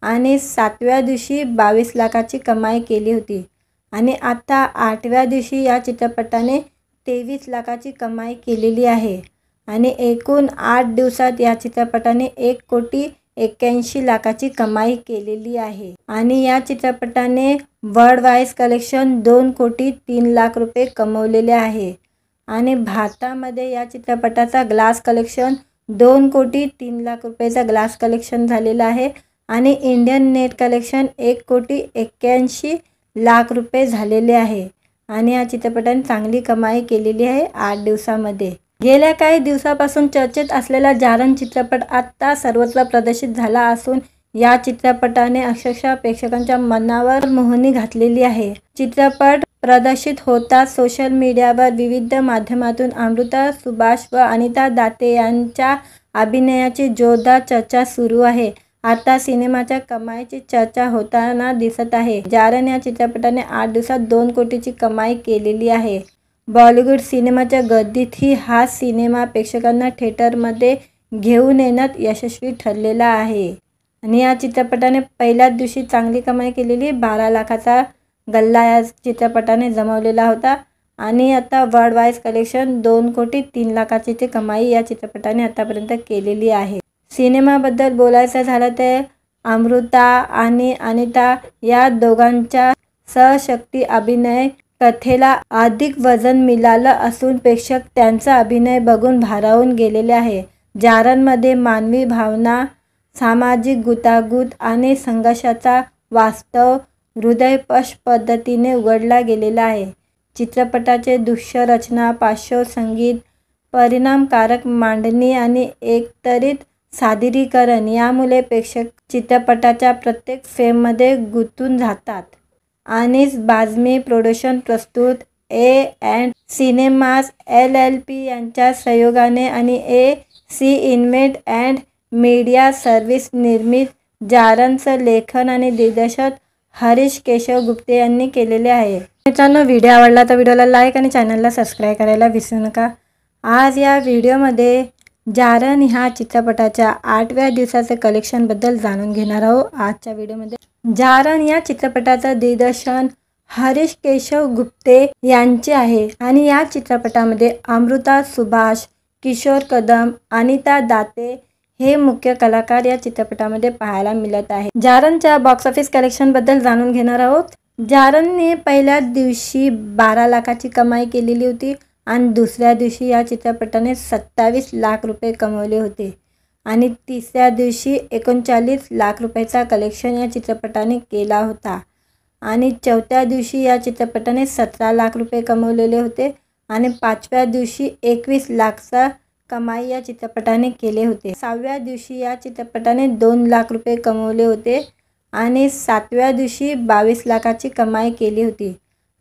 आणि 7व्या दिवशी 22 लाखाची कमाई केली होती आणि आता 8व्या दिवशी या चित्रपटाने 23 लाखाची कमाई केलेली आहे आणि एकूण 8 दिवसात या चित्रपटाने 1 कोटी 81 लाखाची कमाई केलेली आहे. आणि या चित्रपटाने वर्ल्ड वाईड कलेक्शन 2 कोटी 3 लाख रुपये कमवलेले आहे आणि भारतामध्ये या चित्रपटाचा ग्लास कलेक्शन 2 कोटी 3 लाख रुपयाचा ग्लास कलेक्शन झालेला आहे आणि इंडियन नेट कलेक्शन 1 कोटी 81 लाख रुपये झालेले आहे आणि या चित्रपटाने चांगली कमाई केलेली आहे 8 दिवसामध्ये. गेल्या काही दिवसापासून चर्चेत असलेला जारण चित्रपट आत्ता सर्वत्र प्रदर्शित झाला असून या चित्रपटाने अक्षरशः प्रेक्षकांच्या मनावर मोहनी घातलेली आहे. चित्रपट प्रदर्शित होताच सोशल मीडियावर विविध माध्यमातून अमृता सुभाष व अनिता दाते यांच्या अभिनयाची जोरदार चर्चा सुरू आहे. आता सिनेमाच्या कमाईची चर्चा होताना दिसत आहे. जारण या चित्रपटाने 8 दिवसात 2 कोटीची कमाई केलेली आहे. बॉलिवूड सिनेमाच्या गर्दीतही हा सिनेमा प्रेक्षकांना थिएटरमध्ये घेऊन येण्यात यशस्वी ठरलेला आहे. आणि या चित्रपटाने पहिल्याच दिवशी चांगली कमाई केलेली 12 लाखाचा गल्ला या चित्रपटाने जमवलेला होता आणि आता वर्ल्ड वाईड कलेक्शन 2 कोटी 3 लाखाची ती कमाई या चित्रपटाने आतापर्यंत केलेली आहे. सिनेमाबद्दल बोलायचं झालं तर अमृता आणि अनिता या दोघांच्या सहशक्ती अभिनय कथेला अधिक वजन मिळालं असून प्रेक्षक त्यांचा अभिनय बघून भारावून गेलेले आहे. जारणमध्ये मानवी भावना, सामाजिक गुंतागुंत आणि संघर्षाचा वास्तव हृदयस्पर्शी पद्धतीने उघडला गेलेला आहे. चित्रपटाचे दृश्य रचना, पार्श्वसंगीत, परिणामकारक मांडणी आणि एकत्रित सादरीकरण यामुळे प्रेक्षक चित्रपटाच्या प्रत्येक फ्रेममध्ये गुंतून जातात. अनीस बाझमी प्रोडक्शन प्रस्तुत A&E सिनेमास LLP यांच्या सहयोगाने आणि AC invent and media service निर्मित जारणचं लेखन आणि दिग्दर्शन हरीश केशव गुप्ते यांनी केलेले आहे. मित्रांनो, व्हिडिओ आवडला तर व्हिडिओला लाईक आणि चॅनलला सबस्क्राईब करायला विसरू नका. आज या व्हिडिओमध्ये जारण ह्या चित्रपटाच्या 8व्या दिवसाचे कलेक्शनबद्दल जाणून घेणार आहोत. आजच्या व्हिडिओमध्ये जारण या चित्रपटाचं दिग्दर्शन हरीश केशव गुप्ते यांचे आहे आणि या चित्रपटामध्ये अमृता सुभाष, किशोर कदम, अनिता दाते हे मुख्य कलाकार या चित्रपटामध्ये पाहायला मिळत आहे। जारणच्या बॉक्स ऑफिस कलेक्शन बद्दल जाणून घेणार आहोत। जारणने पहिल्या दिवशी 12 लाखाची कमाई केलेली होती आणि दुसऱ्या दिवशी या चित्रपटाने 27 लाख रुपये कमवले होते आणि तिसऱ्या दिवशी 39 लाख रुपयाचा कलेक्शन या चित्रपटाने केला होता आणि चौथ्या दिवशी या चित्रपटाने 17 लाख रुपये कमवलेले होते आणि पाचव्या दिवशी 21 लाखचा कमाई या चित्रपटाने केले होते। सहाव्या दिवशी या चित्रपटाने 2 लाख रुपये कमवले होते आणि सातव्या दिवशी 22 लाखाची कमाई केली होती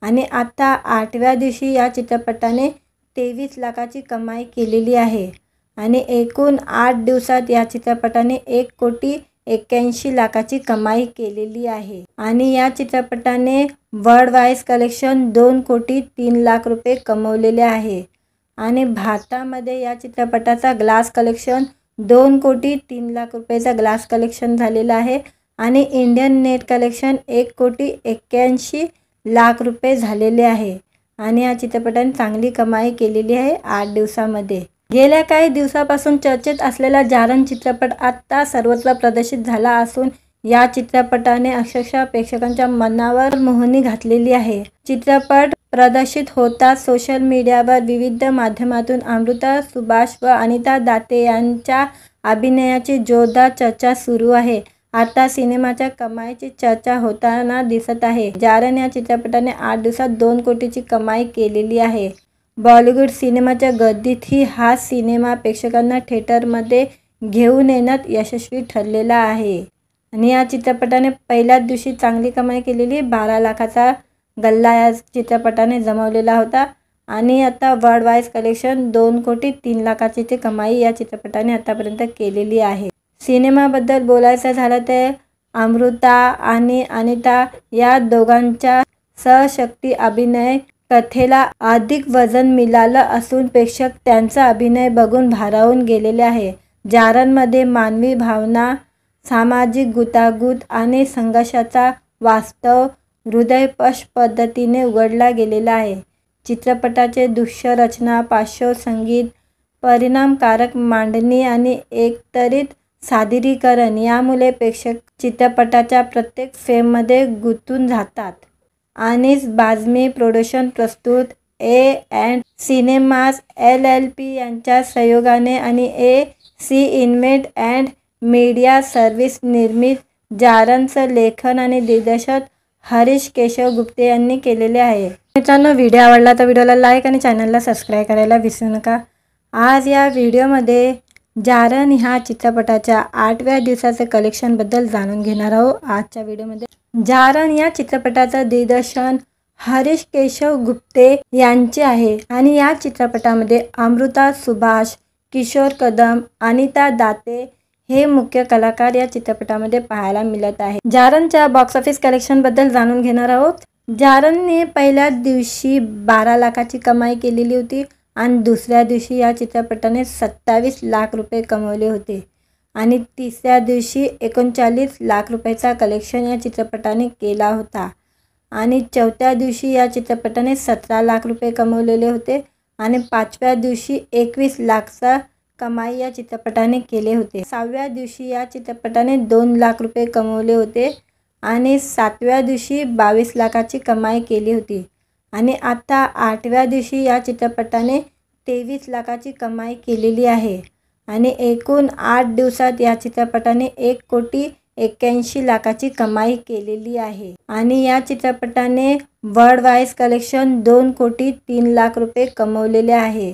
आणि आता आठव्या दिवशी या चित्रपटाने 23 लाखाची कमाई केलेली आहे आणि एकूण 8 दिवसात या चित्रपटाने 1,81 लाखाची कमाई केलेली आहे आणि या चित्रपटाने वर्ल्ड वाईज कलेक्शन 2,03 लाख रुपये कमवलेले आहे आणि भारतामध्ये या चित्रपटाचा ग्लास कलेक्शन 2,03 लाख रुपयाचा ग्लास कलेक्शन झालेला आहे आणि इंडियन नेट कलेक्शन 1,81 लाख रुपये झालेले आहे आणि या चित्रपटाने चांगली कमाई केलेली आहे 8 दिवसामध्ये। गेल्या काही दिवसापासून चर्चेत असलेला जारण चित्रपट आता सर्वत्र प्रदर्शित झाला असून या चित्रपटाने अक्षरशः प्रेक्षकांच्या मनावर मोहनी घातलेली आहे। चित्रपट प्रदर्शित होताच सोशल मीडियावर विविध माध्यमातून अमृता सुभाष व अनिता दाते यांच्या अभिनयाची जोरदार चर्चा सुरू आहे। आता सिनेमाच्या कमाईची चर्चा होताना दिसत आहे। जारण या चित्रपटाने 8 दिवसात 2 कोटीची कमाई केलेली आहे। बॉलिवूड सिनेमाच्या गर्दीतही हा सिनेमा प्रेक्षकांना थिएटरमध्ये घेऊन येण्यात यशस्वी ठरलेला आहे आणि या चित्रपटाने पहिल्याच दिवशी चांगली कमाई केलेली 12 लाखाचा गल्ला या चित्रपटाने जमवलेला होता आणि आता वर्ल्ड वाईज कलेक्शन 2,03 लाखाची ती कमाई या चित्रपटाने आतापर्यंत केलेली आहे। सिनेमाबद्दल बोलायचं झालं तर अमृता आणि अनिता या दोघांच्या सहशक्ती अभिनय कथेला अधिक वजन मिळालं असून प्रेक्षक त्यांचा अभिनय बघून भारावून गेलेले आहे। जारणमध्ये मानवी भावना, सामाजिक गुंतागुंत आणि संघर्षाचा वास्तव हृदयस्पर्शी पद्धतीने उघडला गेलेला आहे। चित्रपटाचे दृश्य रचना, पार्श्वसंगीत, परिणामकारक मांडणी आणि एकत्रित सादरीकरण यामुळे प्रेक्षक चित्रपटाच्या प्रत्येक फ्रेममध्ये गुंतून जातात। अनीस बाझमी प्रोडक्शन प्रस्तुत A&E सिनेमास LLP यांच्या सहयोगाने आणि AC invent and media service निर्मित जारणचं लेखन आणि दिग्दर्शन हरीश केशव गुप्ते यांनी केलेले आहे। मित्रांनो, व्हिडिओ आवडला तर व्हिडिओला लाईक आणि चॅनलला सबस्क्राईब करायला विसरू नका। आज या व्हिडिओमध्ये जारण ह्या चित्रपटाच्या 8व्या दिवसाचे कलेक्शनबद्दल जाणून घेणार आहोत। आजच्या व्हिडिओमध्ये जारण या चित्रपटाचं दिग्दर्शन हरीश केशव गुप्ते यांचे आहे आणि या चित्रपटामध्ये अमृता सुभाष, किशोर कदम, अनिता दाते हे मुख्य कलाकार या चित्रपटामध्ये पाहायला मिळत आहे। जारणच्या बॉक्स ऑफिस कलेक्शन बद्दल जाणून घेणार आहोत। जारणने पहिल्या दिवशी 12 लाखाची कमाई केलेली होती आणि दुसऱ्या दिवशी या चित्रपटाने 27 लाख रुपये कमवले होते आणि तिसऱ्या दिवशी 39 लाख रुपयाचा कलेक्शन या चित्रपटाने केला होता आणि चौथ्या दिवशी या चित्रपटाने 17 लाख रुपये कमवलेले होते आणि पाचव्या दिवशी 21 लाखचा कमाई या चित्रपटाने केले होते। सहाव्या दिवशी या चित्रपटाने 2 लाख रुपये कमवले होते आणि सातव्या दिवशी 22 लाखाची कमाई केली होती आणि आता आठव्या दिवशी या चित्रपटाने 23 लाखाची कमाई केलेली आहे आणि एकूण 8 दिवसात या चित्रपटाने 1,81 लाखाची कमाई केलेली आहे आणि या चित्रपटाने वर्ल्ड वाईज कलेक्शन 2,03 लाख रुपये कमवलेले आहे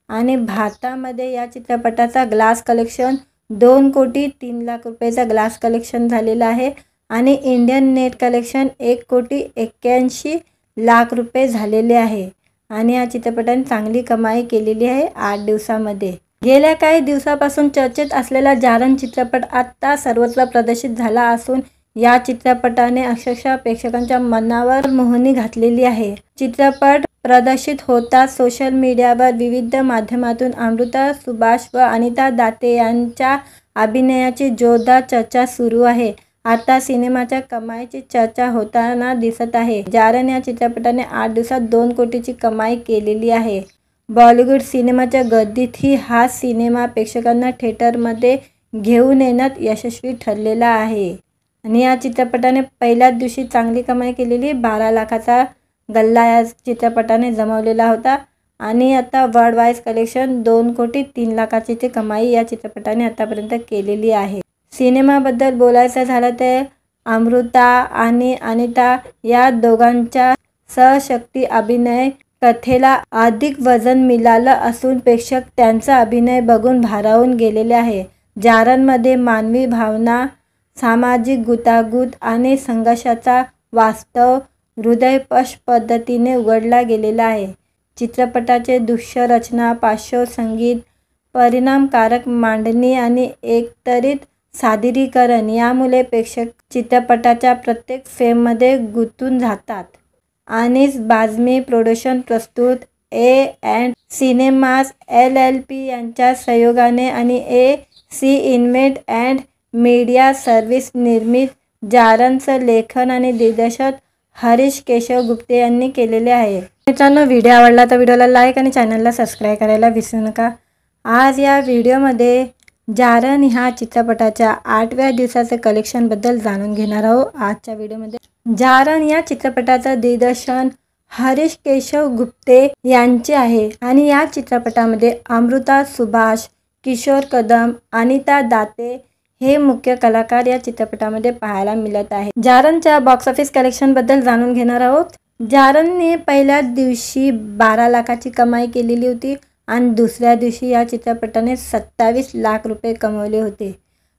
आणि भारतामध्ये या चित्रपटाचा ग्लास कलेक्शन 2,03 लाख रुपयाचा ग्लास कलेक्शन झालेला आहे आणि इंडियन नेट कलेक्शन 1,81 लाख रुपये झालेले आहे आणि या चित्रपटाने चांगली कमाई केलेली आहे 8 दिवसामध्ये। गेल्या काही दिवसापासून चर्चेत असलेला जारण चित्रपट आता सर्वत्र प्रदर्शित झाला असून या चित्रपटाने अक्षरशः प्रेक्षकांच्या मनावर मोहनी घातलेली आहे। चित्रपट प्रदर्शित होताच सोशल मीडियावर विविध माध्यमातून अमृता सुभाष व अनिता दाते यांच्या अभिनयाची जोरदार चर्चा सुरू आहे। आता सिनेमाच्या कमाईची चर्चा होताना दिसत आहे। जारण या चित्रपटाने 8 दिवसात 2 कोटीची कमाई केलेली आहे। बॉलिवूड सिनेमाच्या गर्दीतही हा सिनेमा प्रेक्षकांना थिएटरमध्ये घेऊन येण्यात यशस्वी ठरलेला आहे। आणि या चित्रपटाने पहिल्याच दिवशी चांगली कमाई केलेली 12 लाखाचा गल्ला या चित्रपटाने जमवलेला होता आणि आता वर्ल्ड वाईज कलेक्शन 2,03,00,000ची ती कमाई या चित्रपटाने आतापर्यंत केलेली आहे। सिनेमाबद्दल बोलायचं झालं तर अमृता आणि अनिता या दोघांच्या सहशक्ती अभिनय कथेला अधिक वजन मिळालं असून प्रेक्षक त्यांचा अभिनय बघून भारावून गेलेले आहे। जारणमध्ये मानवी भावना, सामाजिक गुंतागुंत आणि संघर्षाचा वास्तव हृदयस्पर्शी पद्धतीने उघडला गेलेला आहे। चित्रपटाचे दृश्य रचना, पार्श्वसंगीत, परिणामकारक मांडणी आणि एकत्रित सादरीकरण यामुळे प्रेक्षक चित्रपटाच्या प्रत्येक फ्रेममध्ये गुंतून जातात। अनीस बाझमी प्रोडक्शन प्रस्तुत A&E सिनेमाज LLP यांच्या सहयोगाने आणि AC invent and media service निर्मित जारणचं लेखन आणि दिग्दर्शन हरीश केशव गुप्ते यांनी केलेले आहे। मित्रांनो, व्हिडिओ आवडला तर व्हिडिओला लाईक आणि चॅनलला सबस्क्राईब करायला विसरू नका। आज या व्हिडिओमध्ये जारण ह्या चित्रपटाच्या 8व्या दिवसाचे कलेक्शनबद्दल जाणून घेणार आहोत। आजच्या व्हिडिओमध्ये जारण या चित्रपटाचं दिग्दर्शन हरीश केशव गुप्ते यांचे आहे आणि या चित्रपटामध्ये अमृता सुभाष, किशोर कदम, अनिता दाते हे मुख्य कलाकार या चित्रपटामध्ये पाहायला मिळत आहे। जारणच्या बॉक्स ऑफिस कलेक्शनबद्दल जाणून घेणार आहोत। जारणने पहिल्याच दिवशी 12 लाखाची कमाई केलेली होती आणि दुसऱ्या दिवशी या चित्रपटाने 27 लाख रुपये कमवले होते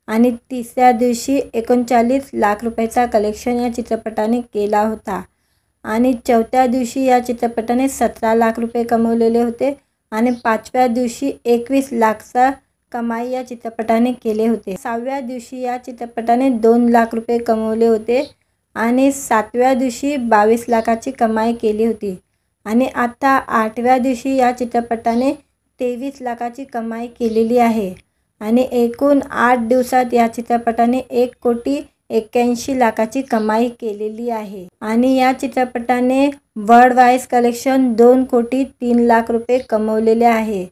आणि तिसऱ्या दिवशी 39 लाख रुपयाचा कलेक्शन या चित्रपटाने केला होता आणि चौथ्या दिवशी या चित्रपटाने 17 लाख रुपये कमवलेले होते आणि पाचव्या दिवशी 21 लाखचा कमाई या चित्रपटाने केले होते। 6व्या दिवशी या चित्रपटाने 2 लाख रुपये कमवले होते आणि 7व्या दिवशी 22 लाखाची कमाई केली होती आणि आता 8व्या दिवशी या चित्रपटाने 23 लाखाची कमाई केलेली आहे आणि एकूण 8 दिवसात या चित्रपटाने 1,81,00,000ची कमाई केलेली आहे आणि या चित्रपटाने वर्ल्ड वाईज कलेक्शन 2,03,00,000 रुपये कमवलेले आहे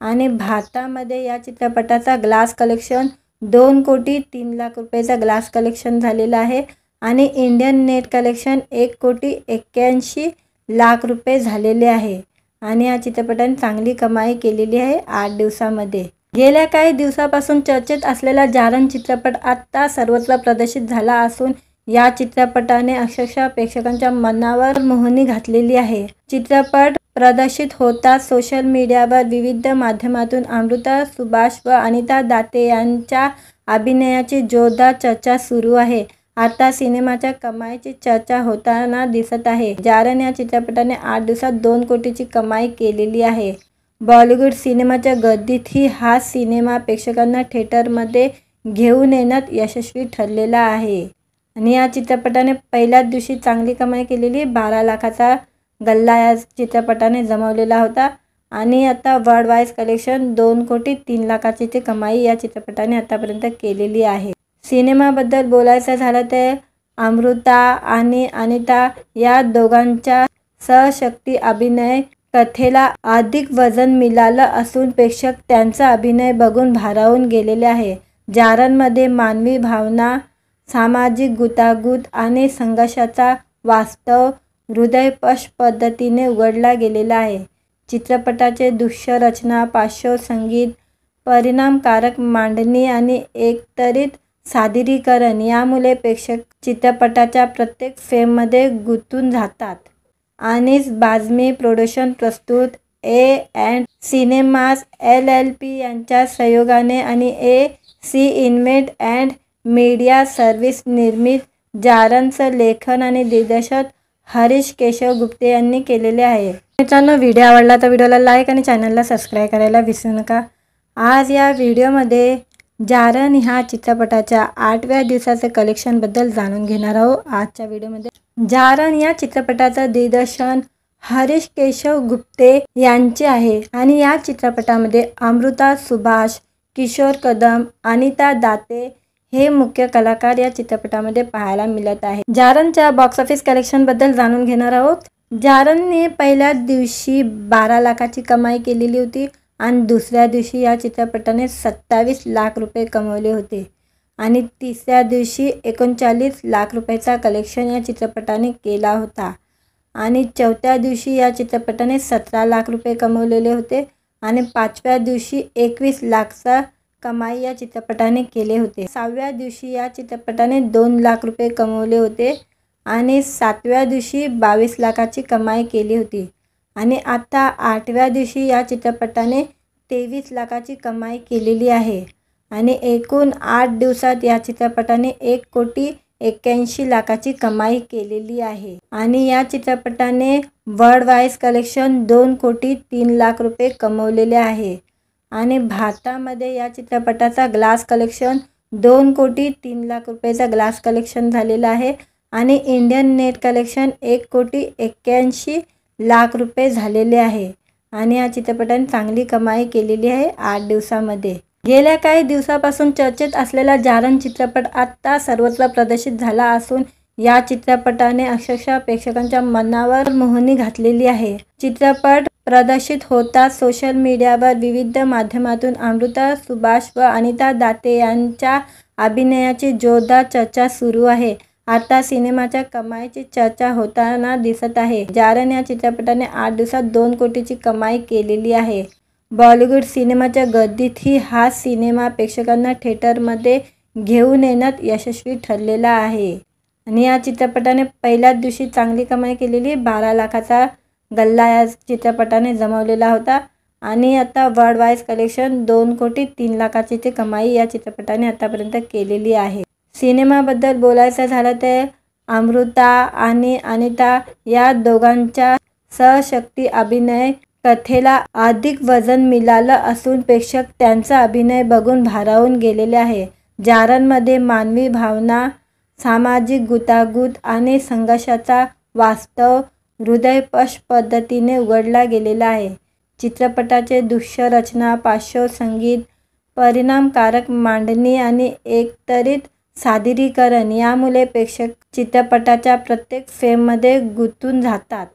आणि भारतामध्ये या चित्रपटाचा ग्लास कलेक्शन 2,03,00,000 रुपयाचा ग्लास कलेक्शन झालेला आहे आणि इंडियन नेट कलेक्शन 1,81,00,000 रुपये झालेले आहे आणि या चित्रपटाने चांगली कमाई केलेली आहे 8 दिवसामध्ये। गेल्या काही दिवसापासून चर्चेत असलेला जारण चित्रपट आता सर्वत्र प्रदर्शित झाला असून या चित्रपटाने अक्षरशः प्रेक्षकांच्या मनावर मोहनी घातलेली आहे। चित्रपट प्रदर्शित होताच सोशल मीडियावर विविध माध्यमातून अमृता सुभाष व अनिता दाते यांच्या अभिनयाची जोरदार चर्चा सुरू आहे। आता सिनेमाच्या कमाईची चर्चा होताना दिसत आहे। जारण या चित्रपटाने 8 दिवसात 2 कोटीची कमाई केलेली आहे। बॉलिवूड सिनेमाच्या गर्दीतही हा सिनेमा प्रेक्षकांना थिएटरमध्ये घेऊन येण्यात यशस्वी ठरलेला आहे आणि या चित्रपटाने पहिल्याच दिवशी चांगली कमाई केलेली 12 लाखाचा गल्ला या चित्रपटाने जमवलेला होता आणि आता वर्ल्ड वाईज कलेक्शन 2,03,00,000ची ती कमाई या चित्रपटाने आतापर्यंत केलेली आहे। सिनेमाबद्दल बोलायचं झालं तर अमृता आणि अनिता या दोघांच्या सहशक्ती अभिनय कथेला अधिक वजन मिळालं असून प्रेक्षक त्यांचा अभिनय बघून भारावून गेलेले आहे। जारणमध्ये मानवी भावना, सामाजिक गुंतागुंत आणि संघर्षाचा वास्तव हृदयस्पर्शी पद्धतीने उघडला गेलेला आहे। चित्रपटाचे दृश्य रचना, पार्श्वसंगीत, परिणामकारक मांडणी आणि एकत्रित सादरीकरण यामुळे प्रेक्षक चित्रपटाच्या प्रत्येक फ्रेममध्ये गुंतून जातात। अनीस बाझमी प्रोडक्शन प्रस्तुत A&E सिनेमाज LLP यांच्या सहयोगाने आणि AC invent and media service निर्मित जारणचं लेखन आणि दिग्दर्शन हरीश केशव गुप्ते यांनी केलेले आहे। मित्रांनो, व्हिडिओ आवडला तर व्हिडिओला लाईक आणि चॅनलला सबस्क्राईब करायला विसरू नका। आज या व्हिडिओमध्ये जारण ह्या चित्रपटाच्या 8व्या दिवसाचे कलेक्शनबद्दल जाणून घेणार आहोत। आजच्या व्हिडिओमध्ये जारण या चित्रपटाचं दिग्दर्शन हरीश केशव गुप्ते यांचे आहे आणि या चित्रपटामध्ये अमृता सुभाष, किशोर कदम, अनिता दाते हे मुख्य कलाकार या चित्रपटामध्ये पाहायला मिळत आहे। जारणच्या बॉक्स ऑफिस कलेक्शनबद्दल जाणून घेणार आहोत। जारणने पहिल्याच दिवशी 12 लाखाची कमाई केलेली होती आणि दुसऱ्या दिवशी या चित्रपटाने 27 लाख रुपये कमवले होते आणि तिसऱ्या दिवशी 39 लाख रुपयाचा कलेक्शन या चित्रपटाने केला होता आणि चौथ्या दिवशी या चित्रपटाने 17 लाख रुपये कमवलेले होते आणि पाचव्या दिवशी 21 लाखचा कमाई या चित्रपटाने केले होते। सहाव्या दिवशी या चित्रपटाने 2 लाख रुपये कमवले होते आणि सातव्या दिवशी 22 लाखाची कमाई केली होती आणि आता आठव्या दिवशी या चित्रपटाने 23 लाखाची कमाई केलेली आहे आणि एकूण 8 दिवसात या चित्रपटाने 1,81 लाखाची कमाई केलेली आहे आणि या चित्रपटाने वर्ल्ड वाईज कलेक्शन 2,03 लाख रुपये कमवलेले आहे आणि भारतामध्ये या चित्रपटाचा ग्लास कलेक्शन 2,03 लाख रुपयाचा ग्लास कलेक्शन झालेला आहे आणि इंडियन नेट कलेक्शन 1,81 लाख रुपये झालेले आहे आणि या चित्रपटाने चांगली कमाई केलेली आहे 8 दिवसामध्ये। गेल्या काही दिवसापासून चर्चेत असलेला जारण चित्रपट आता सर्वत्र प्रदर्शित झाला असून या चित्रपटाने अक्षरशः प्रेक्षकांच्या मनावर मोहनी घातलेली आहे। चित्रपट प्रदर्शित होताच सोशल मीडियावर विविध माध्यमातून अमृता सुभाष व अनिता दाते यांच्या अभिनयाची जोरदार चर्चा सुरू आहे। आता सिनेमाच्या कमाईची चर्चा होताना दिसत आहे। जारण या चित्रपटाने 8 दिवसात 2 कोटीची कमाई केलेली आहे। बॉलिवूड सिनेमाच्या गर्दीतही हा सिनेमा प्रेक्षकांना थिएटरमध्ये घेऊन येण्यात यशस्वी ठरलेला आहे आणि या चित्रपटाने पहिल्याच दिवशी चांगली कमाई केलेली 12 लाखाचा गल्ला या चित्रपटाने जमवलेला होता आणि आता वर्ल्ड वाईज कलेक्शन 2,03 लाखाची ती कमाई या चित्रपटाने आतापर्यंत केलेली आहे। सिनेमाबद्दल बोलायचं झालं तर अमृता आणि अनिता या दोघांच्या सहशक्ती अभिनय कथेला अधिक वजन मिळालं असून प्रेक्षक त्यांचा अभिनय बघून भारावून गेलेले आहे। जारणमध्ये मानवी भावना, सामाजिक गुंतागुंत आणि संघर्षाचा वास्तव हृदयस्पर्शी पद्धतीने उघडला गेलेला आहे। चित्रपटाचे दृश्य रचना, पार्श्वसंगीत, परिणामकारक मांडणी आणि एकत्रित सादरीकरण यामुळे प्रेक्षक चित्रपटाच्या प्रत्येक फ्रेममध्ये गुंतून जातात।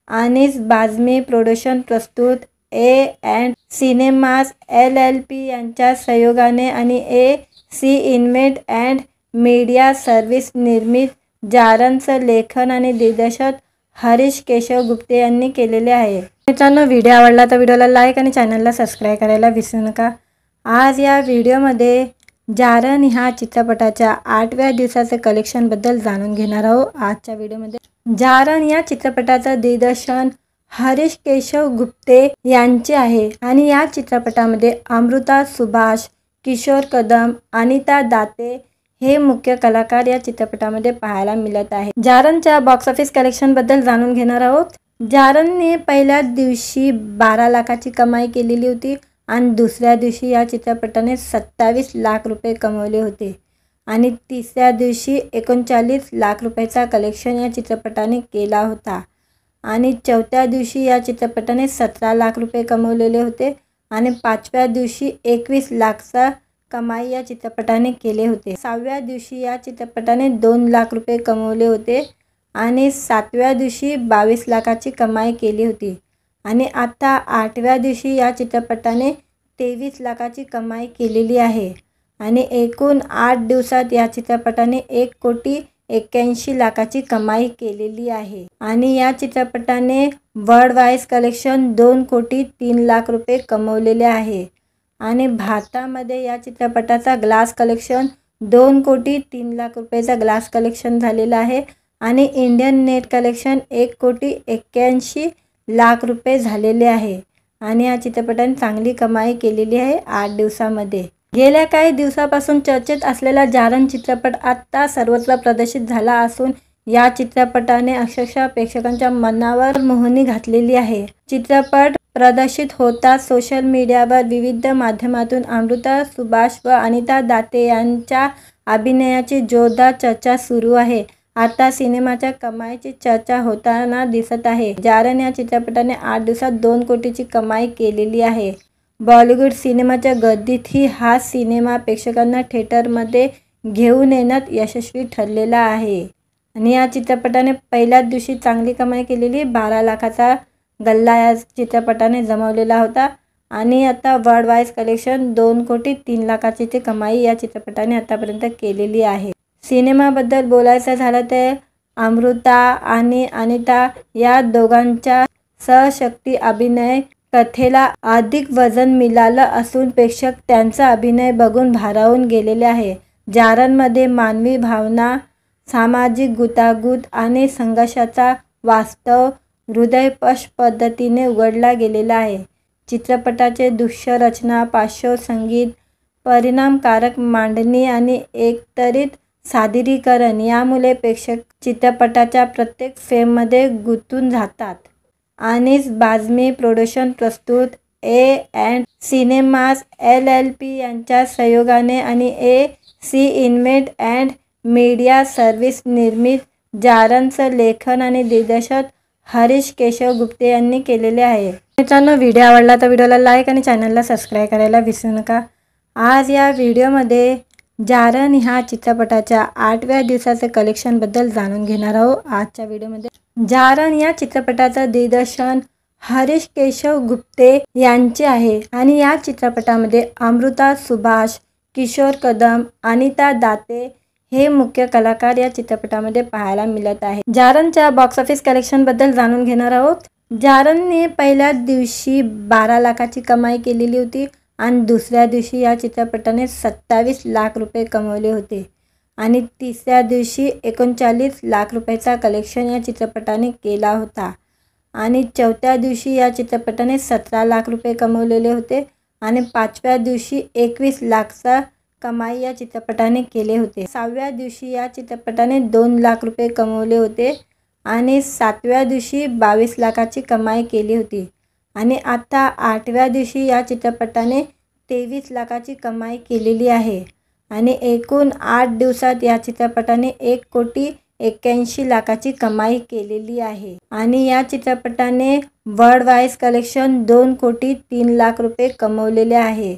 अनीस बाझमी प्रोडक्शन प्रस्तुत A&E सिनेमास LLP यांच्या सहयोगाने आणि AC event and media service निर्मित जारणचं लेखन आणि दिग्दर्शन हरीश केशव गुप्ते यांनी केलेले आहे। मित्रांनो, व्हिडिओ आवडला तर व्हिडिओला लाईक आणि चॅनलला सबस्क्राईब करायला विसरू नका। आज या व्हिडिओमध्ये जारण ह्या चित्रपटाच्या 8व्या दिवसाचे कलेक्शनबद्दल जाणून घेणार आहोत। आजच्या व्हिडिओमध्ये जारण या चित्रपटाचं दिग्दर्शन हरीश केशव गुप्ते यांचे आहे आणि या चित्रपटामध्ये अमृता सुभाष, किशोर कदम, अनिता दाते हे मुख्य कलाकार या चित्रपटामध्ये पाहायला मिळत आहे। जारणच्या बॉक्स ऑफिस कलेक्शनबद्दल जाणून घेणार आहोत। जारणने पहिल्याच दिवशी 12 लाखाची कमाई केलेली होती आणि दुसऱ्या दिवशी या चित्रपटाने 27 लाख रुपये कमवले होते आणि तिसऱ्या दिवशी 39 लाख रुपयाचा कलेक्शन या चित्रपटाने केला होता आणि चौथ्या दिवशी या चित्रपटाने 17 लाख रुपये कमवलेले होते आणि पाचव्या दिवशी 21 लाखचा कमाई या चित्रपटाने केले होते। सहाव्या दिवशी या चित्रपटाने 2 लाख रुपये कमवले होते आणि सातव्या दिवशी 22 लाखाची कमाई केली होती आणि आता आठव्या दिवशी या चित्रपटाने 23 लाखाची कमाई केलेली आहे आणि एकूण 8 दिवसात या चित्रपटाने 1,81 लाखाची कमाई केलेली आहे आणि या चित्रपटाने वर्ल्ड वाईज कलेक्शन 2,03 लाख रुपये कमवलेले आहे आणि भारतामध्ये या चित्रपटाचा ग्लास कलेक्शन 2,03 लाख रुपयाचा ग्लास कलेक्शन झालेला आहे आणि इंडियन नेट कलेक्शन 1,81 लाख रुपये झालेले आहे आणि या चित्रपटाने चांगली कमाई केलेली आहे 8 दिवसामध्ये। गेल्या काही दिवसापासून चर्चेत असलेला जारण चित्रपट आता सर्वत्र प्रदर्शित झाला असून या चित्रपटाने अक्षरशः प्रेक्षकांच्या मनावर मोहनी घातलेली आहे। चित्रपट प्रदर्शित होताच सोशल मीडियावर विविध माध्यमातून अमृता सुभाष व अनिता दाते यांच्या अभिनयाची जोरदार चर्चा सुरू आहे। आता सिनेमाच्या कमाईची चर्चा होताना दिसत आहे। जारण या चित्रपटाने 8 दिवसात 2 कोटीची कमाई केलेली आहे। बॉलिवूड सिनेमाच्या गर्दीतही हा सिनेमा प्रेक्षकांना थिएटरमध्ये घेऊन येण्यात यशस्वी ठरलेला आहे आणि या चित्रपटाने पहिल्याच दिवशी चांगली कमाई केलेली 12 लाखाचा गल्ला या चित्रपटाने जमवलेला होता आणि आता वर्ल्ड वाईज कलेक्शन 2,03,00,000ची ते कमाई या चित्रपटाने आतापर्यंत केलेली आहे। सिनेमाबद्दल बोलायचं झालं तर अमृता आणि अनिता या दोघांच्या सहशक्ती अभिनय कथेला अधिक वजन मिळालं असून प्रेक्षक त्यांचा अभिनय बघून भारावून गेलेले आहे। जारणमध्ये मानवी भावना, सामाजिक गुंतागुंत आणि संघर्षाचा वास्तव हृदयस्पर्शी पद्धतीने उघडला गेलेला आहे। चित्रपटाचे दृश्य रचना, पार्श्वसंगीत, परिणामकारक मांडणी आणि एकत्रित सादरीकरण यामुळे प्रेक्षक चित्रपटाच्या प्रत्येक फ्रेममध्ये गुंतून जातात। अनीस बाझमी प्रोडक्शन प्रस्तुत A&E सिनेमास LLP यांच्या सहयोगाने आणि AC invent and media service निर्मित जारणचं लेखन आणि दिग्दर्शन हरीश केशव गुप्ते यांनी केलेले आहे। मित्रांनो, व्हिडिओ आवडला तर व्हिडिओला लाईक आणि चॅनलला सबस्क्राईब करायला विसरू नका। आज या व्हिडिओमध्ये जारण ह्या चित्रपटाच्या 8व्या दिवसाचे कलेक्शनबद्दल जाणून घेणार आहोत। आजच्या व्हिडिओमध्ये जारण या चित्रपटाचं दिग्दर्शन हरीश केशव गुप्ते यांचे आहे आणि या चित्रपटामध्ये अमृता सुभाष, किशोर कदम, अनिता दाते हे मुख्य कलाकार या चित्रपटामध्ये पाहायला मिळत आहे। जारणच्या बॉक्स ऑफिस कलेक्शनबद्दल जाणून घेणार आहोत। जारणने पहिल्या दिवशी 12 लाखाची कमाई केलेली होती आणि दुसऱ्या दिवशी या चित्रपटाने 27 लाख रुपये कमवले होते आणि तिसऱ्या दिवशी 39 लाख रुपयाचा कलेक्शन या चित्रपटाने केला होता आणि चौथ्या दिवशी या चित्रपटाने 17 लाख रुपये कमवलेले होते आणि पाचव्या दिवशी 21 लाखचा कमाई या चित्रपटाने केले होते। 6व्या दिवशी या चित्रपटाने 2 लाख रुपये कमवले होते आणि 7व्या दिवशी 22 लाखाची कमाई केली होती आणि आता 8व्या दिवशी या चित्रपटाने 23 लाखाची कमाई केलेली आहे आणि एकूण 8 दिवसात या चित्रपटाने 1,81,00,000ची कमाई केलेली आहे आणि या चित्रपटाने वर्ल्ड वाईज कलेक्शन 2,03,00,000 रुपये कमवलेले आहे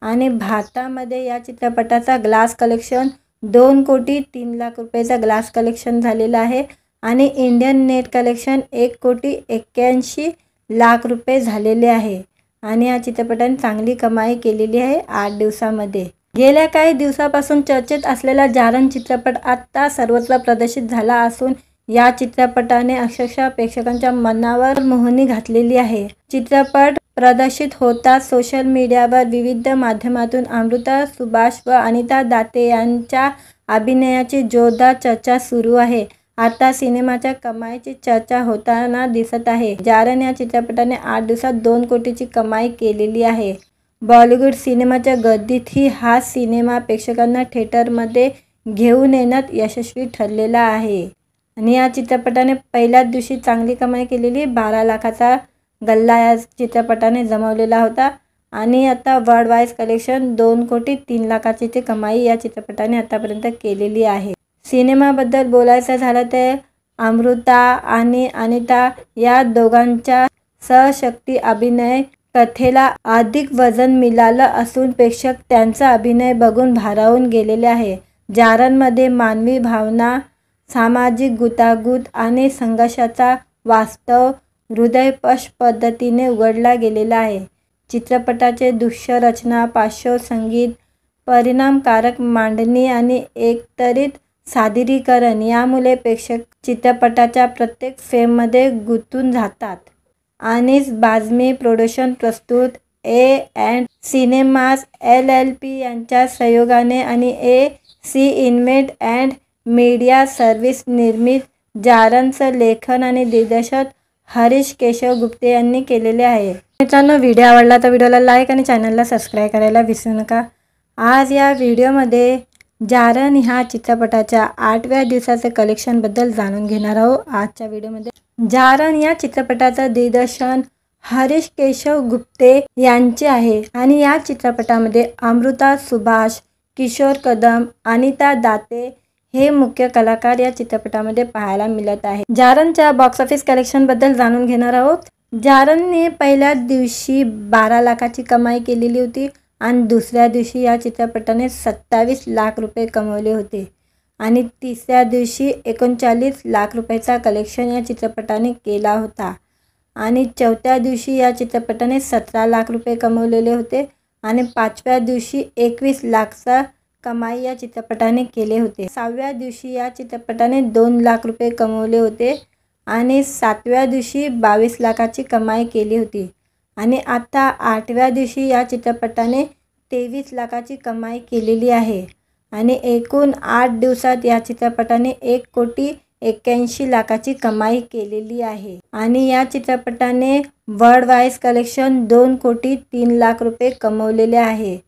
आणि भारतामध्ये या चित्रपटाचा ग्लास कलेक्शन 2,03,00,000 रुपयाचा ग्लास कलेक्शन झालेला आहे आणि इंडियन नेट कलेक्शन 1,81,00,000 रुपये झालेले आहे आणि या चित्रपटाने चांगली कमाई केलेली आहे 8 दिवसामध्ये। गेल्या काही दिवसापासून चर्चेत असलेला जारण चित्रपट आता सर्वत्र प्रदर्शित झाला असून या चित्रपटाने अक्षरशः प्रेक्षकांच्या मनावर मोहनी घातलेली आहे। चित्रपट प्रदर्शित होताच सोशल मीडियावर विविध माध्यमातून अमृता सुभाष व अनिता दाते यांच्या अभिनयाची जोरदार चर्चा सुरू आहे। आता सिनेमाच्या कमाईची चर्चा होताना दिसत आहे। जारण या चित्रपटाने 8 दिवसात 2 कोटीची कमाई केलेली आहे। बॉलिवूड सिनेमाच्या गर्दीतही हा सिनेमा प्रेक्षकांना थिएटरमध्ये घेऊन येण्यात यशस्वी ठरलेला आहे आणि या चित्रपटाने पहिल्याच दिवशी चांगली कमाई केलेली 12 लाखाचा गल्ला या चित्रपटाने जमवलेला होता आणि आता वर्ल्ड वाईज कलेक्शन 2,03,00,000ची ते कमाई या चित्रपटाने आतापर्यंत केलेली आहे। सिनेमाबद्दल बोलायचं झालं तर अमृता आणि अनिता या दोघांच्या सहशक्ती अभिनय कथेला अधिक वजन मिळालं असून प्रेक्षक त्यांचा अभिनय बघून भारावून गेलेले आहे। जारणमध्ये मानवी भावना, सामाजिक गुंतागुंत आणि संघर्षाचा वास्तव हृदयस्पर्शी पद्धतीने उघडला गेलेला आहे। चित्रपटाचे दृश्य रचना, पार्श्वसंगीत, परिणामकारक मांडणी आणि एकत्रित सादरीकरण यामुळे प्रेक्षक चित्रपटाच्या प्रत्येक फ्रेममध्ये गुंतून जातात। अनीस बाझमी प्रोडक्शन प्रस्तुत A&E सिनेमास LLP यांच्या सहयोगाने आणि AC invent and media service निर्मित जारणचं लेखन आणि दिग्दर्शन हरीश केशव गुप्ते यांनी केलेले आहे। मित्रांनो, व्हिडिओ आवडला तर व्हिडिओला लाईक आणि चॅनलला सबस्क्राईब करायला विसरू नका। आज या व्हिडिओमध्ये जारण ह्या चित्रपटाच्या 8व्या दिवसाचे कलेक्शनबद्दल जाणून घेणार आहोत। आजच्या व्हिडिओमध्ये जारण या चित्रपटाचं दिग्दर्शन हरीश केशव गुप्ते यांचे आहे आणि या चित्रपटामध्ये अमृता सुभाष, किशोर कदम, अनिता दाते हे मुख्य कलाकार या चित्रपटामध्ये पाहायला मिळत आहे। जारणच्या बॉक्स ऑफिस कलेक्शनबद्दल जाणून घेणार आहोत। जारणने पहिल्या दिवशी 12 लाखाची कमाई केलेली होती आणि दुसऱ्या दिवशी या चित्रपटाने 27 लाख रुपये कमवले होते आणि तिसऱ्या दिवशी 39 लाख रुपयाचा कलेक्शन या चित्रपटाने केला होता आणि चौथ्या दिवशी या चित्रपटाने 17 लाख रुपये कमवलेले होते आणि पाचव्या दिवशी 21 लाखचा कमाई या चित्रपटाने केले होते। सहाव्या दिवशी या चित्रपटाने 2 लाख रुपये कमवले होते आणि सातव्या दिवशी 22 लाखाची कमाई केली होती आणि आता आठव्या दिवशी या चित्रपटाने 23 लाखाची कमाई केलेली आहे आणि एकूण 8 दिवसात या चित्रपटाने 1,81,00,000ची कमाई केलेली आहे आणि या चित्रपटाने वर्ल्ड वाईज कलेक्शन 2,03,00,000 रुपये कमवलेले आहे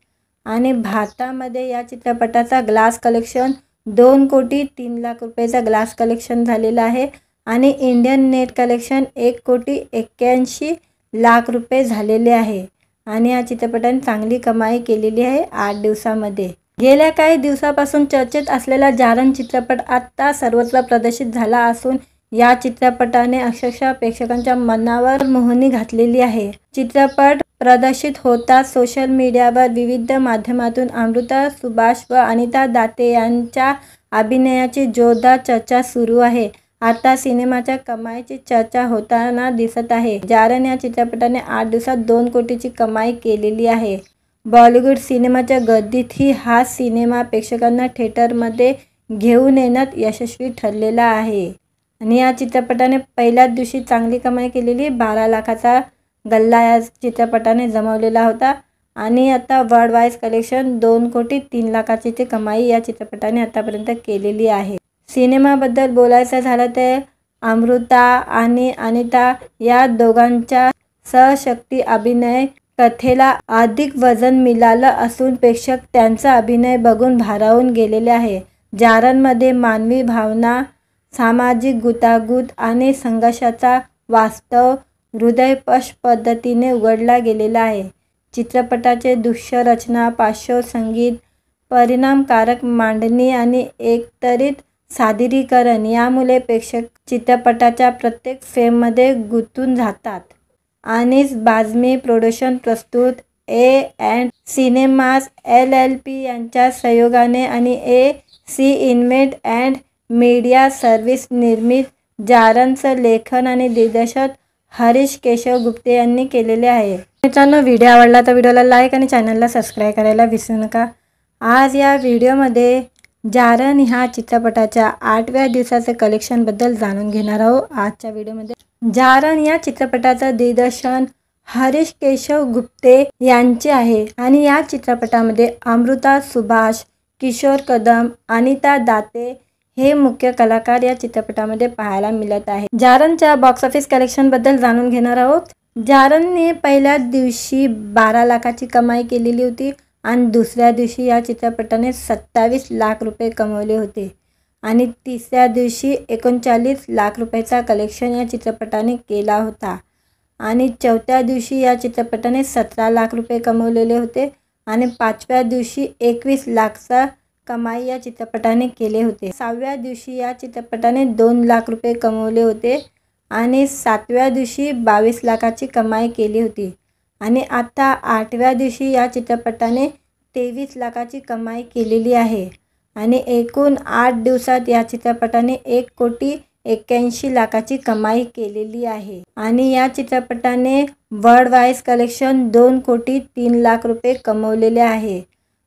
आणि भारतामध्ये या चित्रपटाचा ग्लास कलेक्शन 2,03,00,000 रुपयाचा ग्लास कलेक्शन झालेला आहे आणि इंडियन नेट कलेक्शन 1,81,00,000 रुपये झालेले आहे आणि या चित्रपटाने चांगली कमाई केलेली आहे 8 दिवसामध्ये। गेल्या काही दिवसापासून चर्चेत असलेला जारण चित्रपट आता सर्वत्र प्रदर्शित झाला असून या चित्रपटाने अक्षरशः प्रेक्षकांच्या मनावर मोहनी घातलेली आहे। चित्रपट प्रदर्शित होताच सोशल मीडियावर विविध माध्यमातून अमृता सुभाष व अनिता दाते यांच्या अभिनयाची जोरदार चर्चा सुरू आहे। आता सिनेमाच्या कमाईची चर्चा होताना दिसत आहे। जारण या चित्रपटाने 8 दिवसात 2 कोटीची कमाई केलेली आहे। बॉलिवूड सिनेमाच्या गर्दीतही हा सिनेमा प्रेक्षकांना थिएटरमध्ये घेऊन येण्यात यशस्वी ठरलेला आहे आणि या चित्रपटाने पहिल्याच दिवशी चांगली कमाई केलेली 12 लाखाचा गल्ला या चित्रपटाने जमवलेला होता आणि आता वर्ल्ड वाईज कलेक्शन 2,03,00,000ची कमाई या चित्रपटाने आतापर्यंत केलेली आहे। सिनेमाबद्दल बोलायचं झालं तर अमृता आणि अनिता या दोघांच्या सहशक्ती अभिनय कथेला अधिक वजन मिळालं असून प्रेक्षक त्यांचा अभिनय बघून भारावून गेलेले आहे। जारणमध्ये मानवी भावना, सामाजिक गुंतागुंत आणि संघर्षाचा वास्तव हृदयस्पर्शी पद्धतीने उघडला गेलेला आहे। चित्रपटाचे दृश्य रचना, पार्श्वसंगीत, परिणामकारक मांडणी आणि एकत्रित सादरीकरण यामुळे प्रेक्षक चित्रपटाच्या प्रत्येक फ्रेममध्ये गुंतून जातात। अनीस बाझमी प्रोडक्शन प्रस्तुत A&E सिनेमास LLP यांच्या सहयोगाने आणि AC event and media service निर्मित जारणचं लेखन आणि दिग्दर्शन हरीश केशव गुप्ते यांनी केलेले आहे। मित्रांनो, व्हिडिओ आवडला तर व्हिडिओला लाईक आणि चॅनलला सबस्क्राईब करायला विसरू नका। आज या व्हिडिओमध्ये जारण ह्या चित्रपटाच्या 8व्या दिवसाचे कलेक्शनबद्दल जाणून घेणार आहोत। आजच्या व्हिडिओमध्ये जारण या चित्रपटाचं दिग्दर्शन हरीश केशव गुप्ते यांचे आहे आणि या चित्रपटामध्ये अमृता सुभाष, किशोर कदम, अनिता दाते हे मुख्य कलाकार या चित्रपटामध्ये पाहायला मिळत आहे। जारणच्या बॉक्स ऑफिस कलेक्शनबद्दल जाणून घेणार आहोत। जारणने पहिल्याच दिवशी 12 लाखाची कमाई केलेली होती आणि दुसऱ्या दिवशी या चित्रपटाने 27 लाख रुपये कमवले होते आणि तिसऱ्या दिवशी 39 लाख रुपयाचा कलेक्शन या चित्रपटाने केला होता आणि चौथ्या दिवशी या चित्रपटाने 17 लाख रुपये कमवलेले होते आणि पाचव्या दिवशी 21 लाखचा कमाई या चित्रपटाने केले होते। सहाव्या दिवशी या चित्रपटाने 2 लाख रुपये कमवले होते आणि सातव्या दिवशी 22 लाखाची कमाई केली होती आणि आता आठव्या दिवशी या चित्रपटाने 23 लाखाची कमाई केलेली आहे आणि एकूण 8 दिवसात या चित्रपटाने 1,81,00,000ची कमाई केलेली आहे आणि या चित्रपटाने वर्ल्ड वाईज कलेक्शन 2,03,00,000 रुपये कमवलेले आहे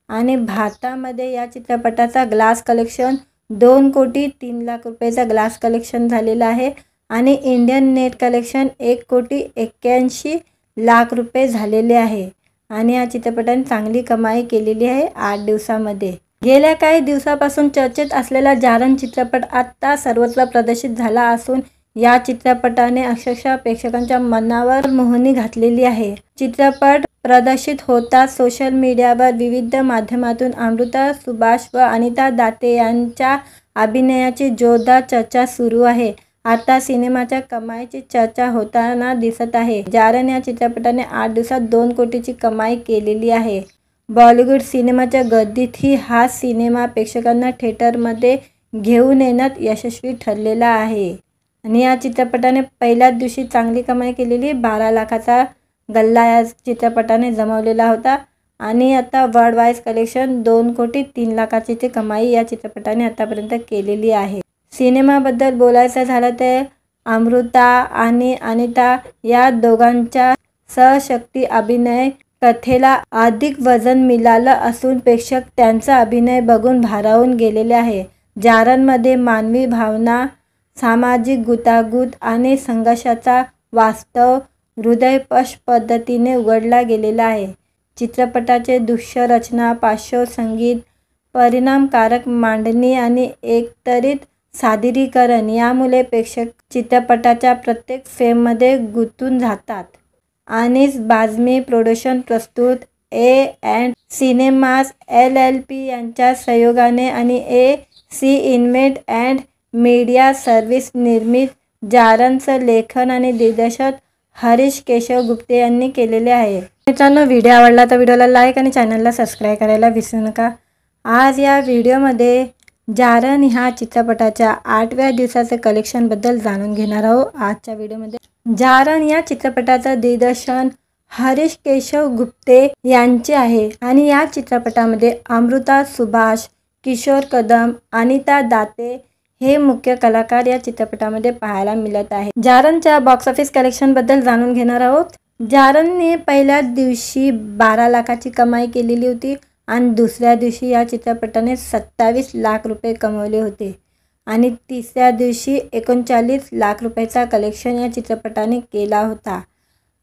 आणि भारतामध्ये या चित्रपटाचा ग्लास कलेक्शन 2,03,00,000 रुपयाचा ग्लास कलेक्शन झालेला आहे आणि इंडियन नेट कलेक्शन 1,81,00,000 रुपये झालेले आहे आणि या चित्रपटाने चांगली कमाई केलेली आहे 8 दिवसामध्ये। गेल्या काही दिवसापासून चर्चेत असलेला जारण चित्रपट आता सर्वत्र प्रदर्शित झाला असून या चित्रपटाने अक्षरशः प्रेक्षकांच्या मनावर मोहनी घातलेली आहे। चित्रपट प्रदर्शित होताच सोशल मीडियावर विविध माध्यमातून अमृता सुभाष व अनिता दाते यांच्या अभिनयाची जोरदार चर्चा सुरू आहे। आता सिनेमाच्या कमाईची चर्चा होताना दिसत आहे। जारण या चित्रपटाने 8 दिवसात 2 कोटीची कमाई केलेली आहे। बॉलिवूड सिनेमाच्या गर्दीतही हा सिनेमा प्रेक्षकांना थिएटरमध्ये घेऊन येण्यात यशस्वी ठरलेला आहे आणि या चित्रपटाने पहिल्याच दिवशी चांगली कमाई केलेली 12 लाखाचा गल्ला या चित्रपटाने जमवलेला होता आणि आता वर्ल्ड वाईज कलेक्शन 2,03,00,000ची कमाई या चित्रपटाने आतापर्यंत केलेली आहे। सिनेमाबद्दल बोलायचं झालं तर अमृता आणि अनिता या दोघांच्या सहशक्ती अभिनय कथेला अधिक वजन मिळालं असून प्रेक्षक त्यांचा अभिनय बघून भारावून गेलेले आहे. जारणमध्ये मानवी भावना, सामाजिक गुंतागुंत आणि संघर्षाचा वास्तव हृदयस्पर्शी पद्धतीने उघडला गेलेला आहे. चित्रपटाचे दृश्य रचना, पार्श्वसंगीत, परिणामकारक मांडणी आणि एकत्रित सादरीकरण यामुळे प्रेक्षक चित्रपटाच्या प्रत्येक फ्रेममध्ये गुंतून जातात. अनीस बाझमी प्रोडक्शन प्रस्तुत A&E सिनेमास LLP यांच्या सहयोगाने आणि AC event and media service निर्मित जारणचं लेखन आणि दिग्दर्शन हरीश केशव गुप्ते यांनी केलेले आहे. मित्रांनो, व्हिडिओ आवडला तर व्हिडिओला लाईक आणि चॅनलला सबस्क्राईब करायला विसरू नका. आज या व्हिडिओमध्ये जारण ह्या चित्रपटाच्या 8व्या दिवसाचे कलेक्शनबद्दल जाणून घेणार आहोत. आजच्या व्हिडिओमध्ये जारण या चित्रपटाचं दिग्दर्शन हरीश केशव गुप्ते यांचे आहे आणि या चित्रपटामध्ये अमृता सुभाष, किशोर कदम, अनिता दाते हे मुख्य कलाकार या चित्रपटामध्ये पाहायला मिळत आहे. जारणच्या बॉक्स ऑफिस कलेक्शनबद्दल जाणून घेणार आहोत. जारणने पहिल्या दिवशी 12 लाखाची कमाई केलेली होती आणि दुसऱ्या दिवशी या चित्रपटाने 27 लाख रुपये कमवले होते आणि तिसऱ्या दिवशी 39 लाख रुपयाचा कलेक्शन या चित्रपटाने केला होता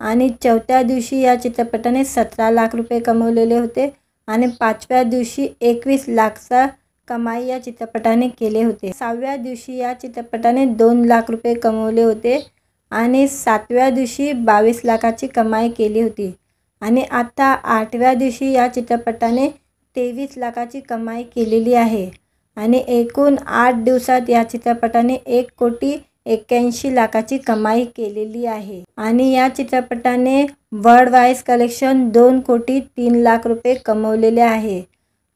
आणि चौथ्या दिवशी या चित्रपटाने 17 लाख रुपये कमवलेले होते आणि पाचव्या दिवशी 21 लाखचा कमाई या चित्रपटाने केले होते. 6व्या दिवशी या चित्रपटाने 2 लाख रुपये कमवले होते आणि 7व्या दिवशी 22 लाखाची कमाई केली होती आणि आता 8व्या दिवशी या चित्रपटाने 23 लाखाची कमाई केलेली आहे आणि एकूण 8 दिवसात या चित्रपटाने 1,81,00,000 कमाई केलेली आहे आणि या चित्रपटाने वर्ल्ड वाईज कलेक्शन 2,03,00,000 रुपये कमवलेले आहे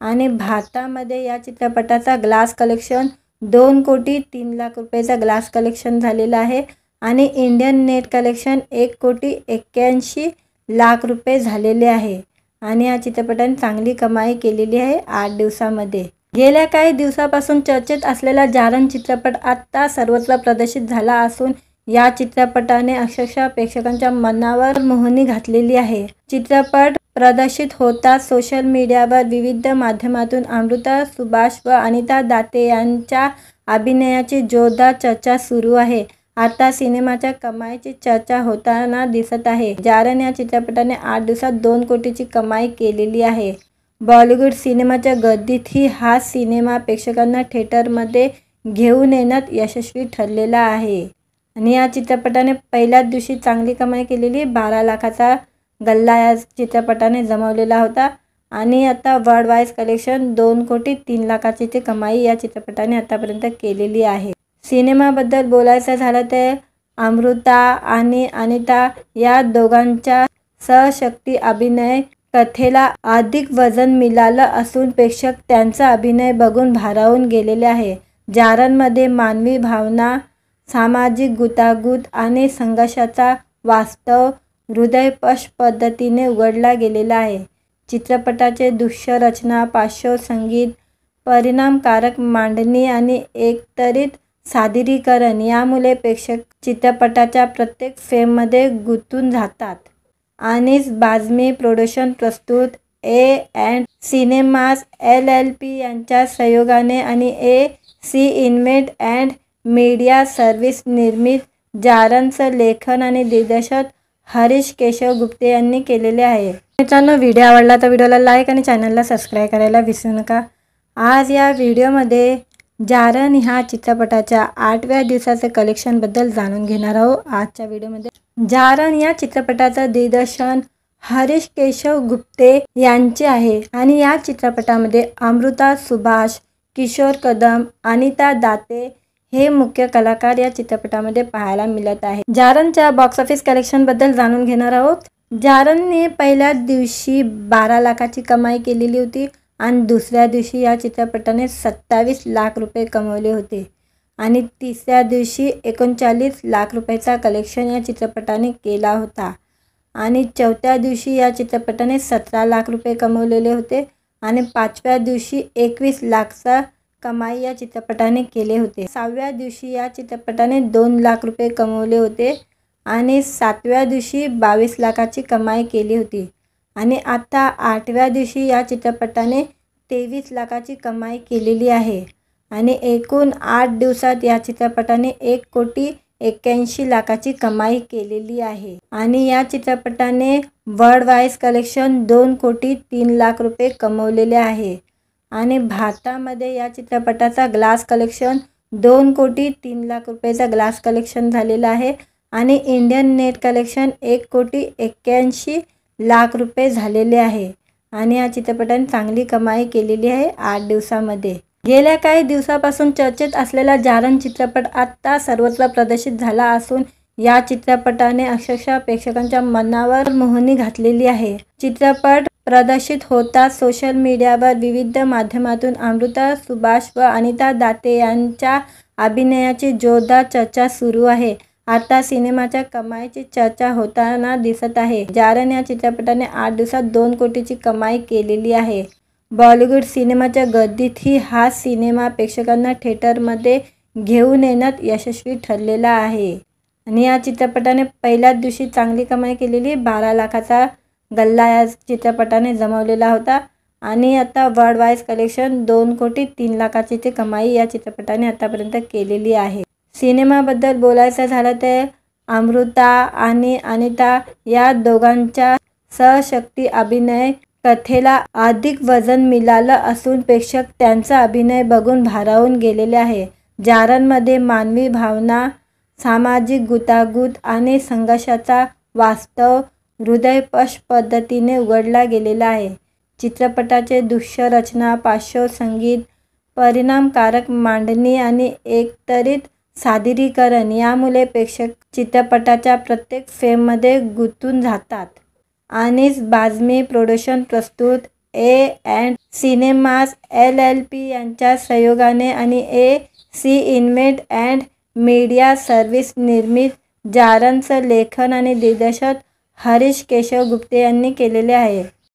आणि भारतामध्ये या चित्रपटाचा ग्लास कलेक्शन 2,03,00,000 रुपयाचा ग्लास कलेक्शन झालेला आहे आणि इंडियन नेट कलेक्शन 1,81,00,000 रुपये झालेले आहे आणि या चित्रपटाने चांगली कमाई केलेली आहे 8 दिवसामध्ये. गेल्या काही दिवसापासून चर्चेत असलेला जारण चित्रपट आत्ता सर्वत्र प्रदर्शित झाला असून या चित्रपटाने अक्षरशः प्रेक्षकांच्या मनावर मोहिनी घातलेली आहे. चित्रपट प्रदर्शित होताच सोशल मीडियावर विविध माध्यमातून अमृता सुभाष व अनिता दाते यांच्या अभिनयाची जोरदार चर्चा सुरू आहे. आता सिनेमाच्या कमाईची चर्चा होताना दिसत आहे. जारण या चित्रपटाने 8 दिवसात 2 कोटीची कमाई केलेली आहे. बॉलिवूड सिनेमाच्या गर्दीतही हा सिनेमा प्रेक्षकांना थिएटरमध्ये घेऊन येण्यात यशस्वी ठरलेला आहे आणि या चित्रपटाने पहिल्याच दिवशी चांगली कमाई केलेली 12 लाखाचा गल्ला या चित्रपटाने जमवलेला होता आणि आता वर्ल्ड वाईज कलेक्शन 2,03,00,000ची ते कमाई या चित्रपटाने आतापर्यंत केलेली आहे. सिनेमाबद्दल बोलायचं झालं तर अमृता आणि अनिता या दोघांच्या सहशक्ती अभिनय कथेला अधिक वजन मिळालं असून प्रेक्षक त्यांचा अभिनय बघून भारावून गेलेले आहे. जारणमध्ये मानवी भावना, सामाजिक गुंतागुंत आणि संघर्षाचा वास्तव हृदयस्पर्शी पद्धतीने उघडला गेलेला आहे. चित्रपटाचे दृश्य रचना, पार्श्वसंगीत, परिणामकारक मांडणी आणि एकत्रित सादरीकरण यामुळे प्रेक्षक चित्रपटाच्या प्रत्येक फ्रेममध्ये गुंतून जातात. अनीस बाझमी प्रोडक्शन प्रस्तुत A&E सिनेमास LLP यांच्या सहयोगाने आणि AC event and media service निर्मित जारणचं लेखन आणि दिग्दर्शन हरीश केशव गुप्ते यांनी केलेले आहे. मित्रांनो, व्हिडिओ आवडला तर व्हिडिओला लाईक आणि चॅनलला सबस्क्राईब करायला विसरू नका. आज या व्हिडिओमध्ये जारण ह्या चित्रपटाच्या 8व्या दिवसाचे कलेक्शनबद्दल जाणून घेणार आहोत. आजच्या व्हिडिओमध्ये जारण या चित्रपटाचं दिग्दर्शन हरीश केशव गुप्ते यांचे आहे आणि या चित्रपटामध्ये अमृता सुभाष, किशोर कदम, अनिता दाते हे मुख्य कलाकार या चित्रपटामध्ये पाहायला मिळत आहे. जारणच्या बॉक्स ऑफिस कलेक्शनबद्दल जाणून घेणार आहोत. जारणने पहिल्या दिवशी 12 लाखाची कमाई केलेली होती आणि दुसऱ्या दिवशी या चित्रपटाने 27 लाख रुपये कमवले होते आणि तिसऱ्या दिवशी 39 लाख रुपयाचा कलेक्शन या चित्रपटाने केला होता आणि चौथ्या दिवशी या चित्रपटाने 17 लाख रुपये कमवलेले होते आणि पाचव्या दिवशी 21 लाखचा कमाई या चित्रपटाने केले होते। 6व्या दिवशी या चित्रपटाने 2 लाख रुपये कमवले होते आणि 7व्या दिवशी 22 लाखाची कमाई केली होती आणि आता 8व्या दिवशी या चित्रपटाने 23 लाखाची कमाई केलेली आहे आणि एकूण 8 दिवसात या चित्रपटाने 1,81,00,000ची कमाई केलेली आहे आणि या चित्रपटाने वर्ल्ड वाईज कलेक्शन 2,03,00,000 रुपये कमवलेले आहे आणि भारतामध्ये या चित्रपटाचा ग्लास कलेक्शन 2,03,00,000 रुपयाचा ग्लास कलेक्शन झालेला आहे आणि इंडियन नेट कलेक्शन 1,81,00,000 रुपये झालेले आहे आणि या चित्रपटाने चांगली कमाई केलेली आहे 8 दिवसामध्ये। गेल्या काही दिवसापासून चर्चेत असलेला जारण चित्रपट आता सर्वत्र प्रदर्शित झाला असून या चित्रपटाने अक्षरशः प्रेक्षकांच्या मनावर मोहनी घातलेली आहे। चित्रपट प्रदर्शित होताच सोशल मीडियावर विविध माध्यमातून अमृता सुभाष व अनिता दाते यांच्या अभिनयाची जोरदार चर्चा सुरू आहे। आता सिनेमाच्या कमाईची चर्चा होताना दिसत आहे। जारण या चित्रपटाने 8 दिवसात 2 कोटीची कमाई केलेली आहे। बॉलिवूड सिनेमाच्या गर्दीतही हा सिनेमा प्रेक्षकांना थिएटरमध्ये घेऊन येण्यात यशस्वी ठरलेला आहे आणि या चित्रपटाने पहिल्याच दिवशी चांगली कमाई केलेली 12 लाखाचा गल्ला या चित्रपटाने जमवलेला होता आणि आता वर्ल्ड वाईज कलेक्शन 2,03,00,000ची कमाई या चित्रपटाने आतापर्यंत केलेली आहे। सिनेमाबद्दल बोलायचं झालं तर अमृता आणि अनिता या दोघांच्या सहशक्ती अभिनय कथेला अधिक वजन मिळालं असून प्रेक्षक त्यांचा अभिनय बघून भारावून गेलेले आहे। जारणमध्ये मानवी भावना, सामाजिक गुंतागुंत आणि संघर्षाचा वास्तव हृदयस्पर्शी पद्धतीने उघडला गेलेला आहे। चित्रपटाचे दृश्य रचना, पार्श्वसंगीत, परिणामकारक मांडणी आणि एकत्रित सादरीकरण यामुळे प्रेक्षक चित्रपटाच्या प्रत्येक फ्रेममध्ये गुंतून जातात। अनीस बाझमी प्रोडक्शन प्रस्तुत A&E सिनेमास LLP यांच्या सहयोगाने आणि AC event and media service निर्मित जारणचं लेखन आणि दिग्दर्शन हरीश केशव गुप्ते यांनी केलेले आहे।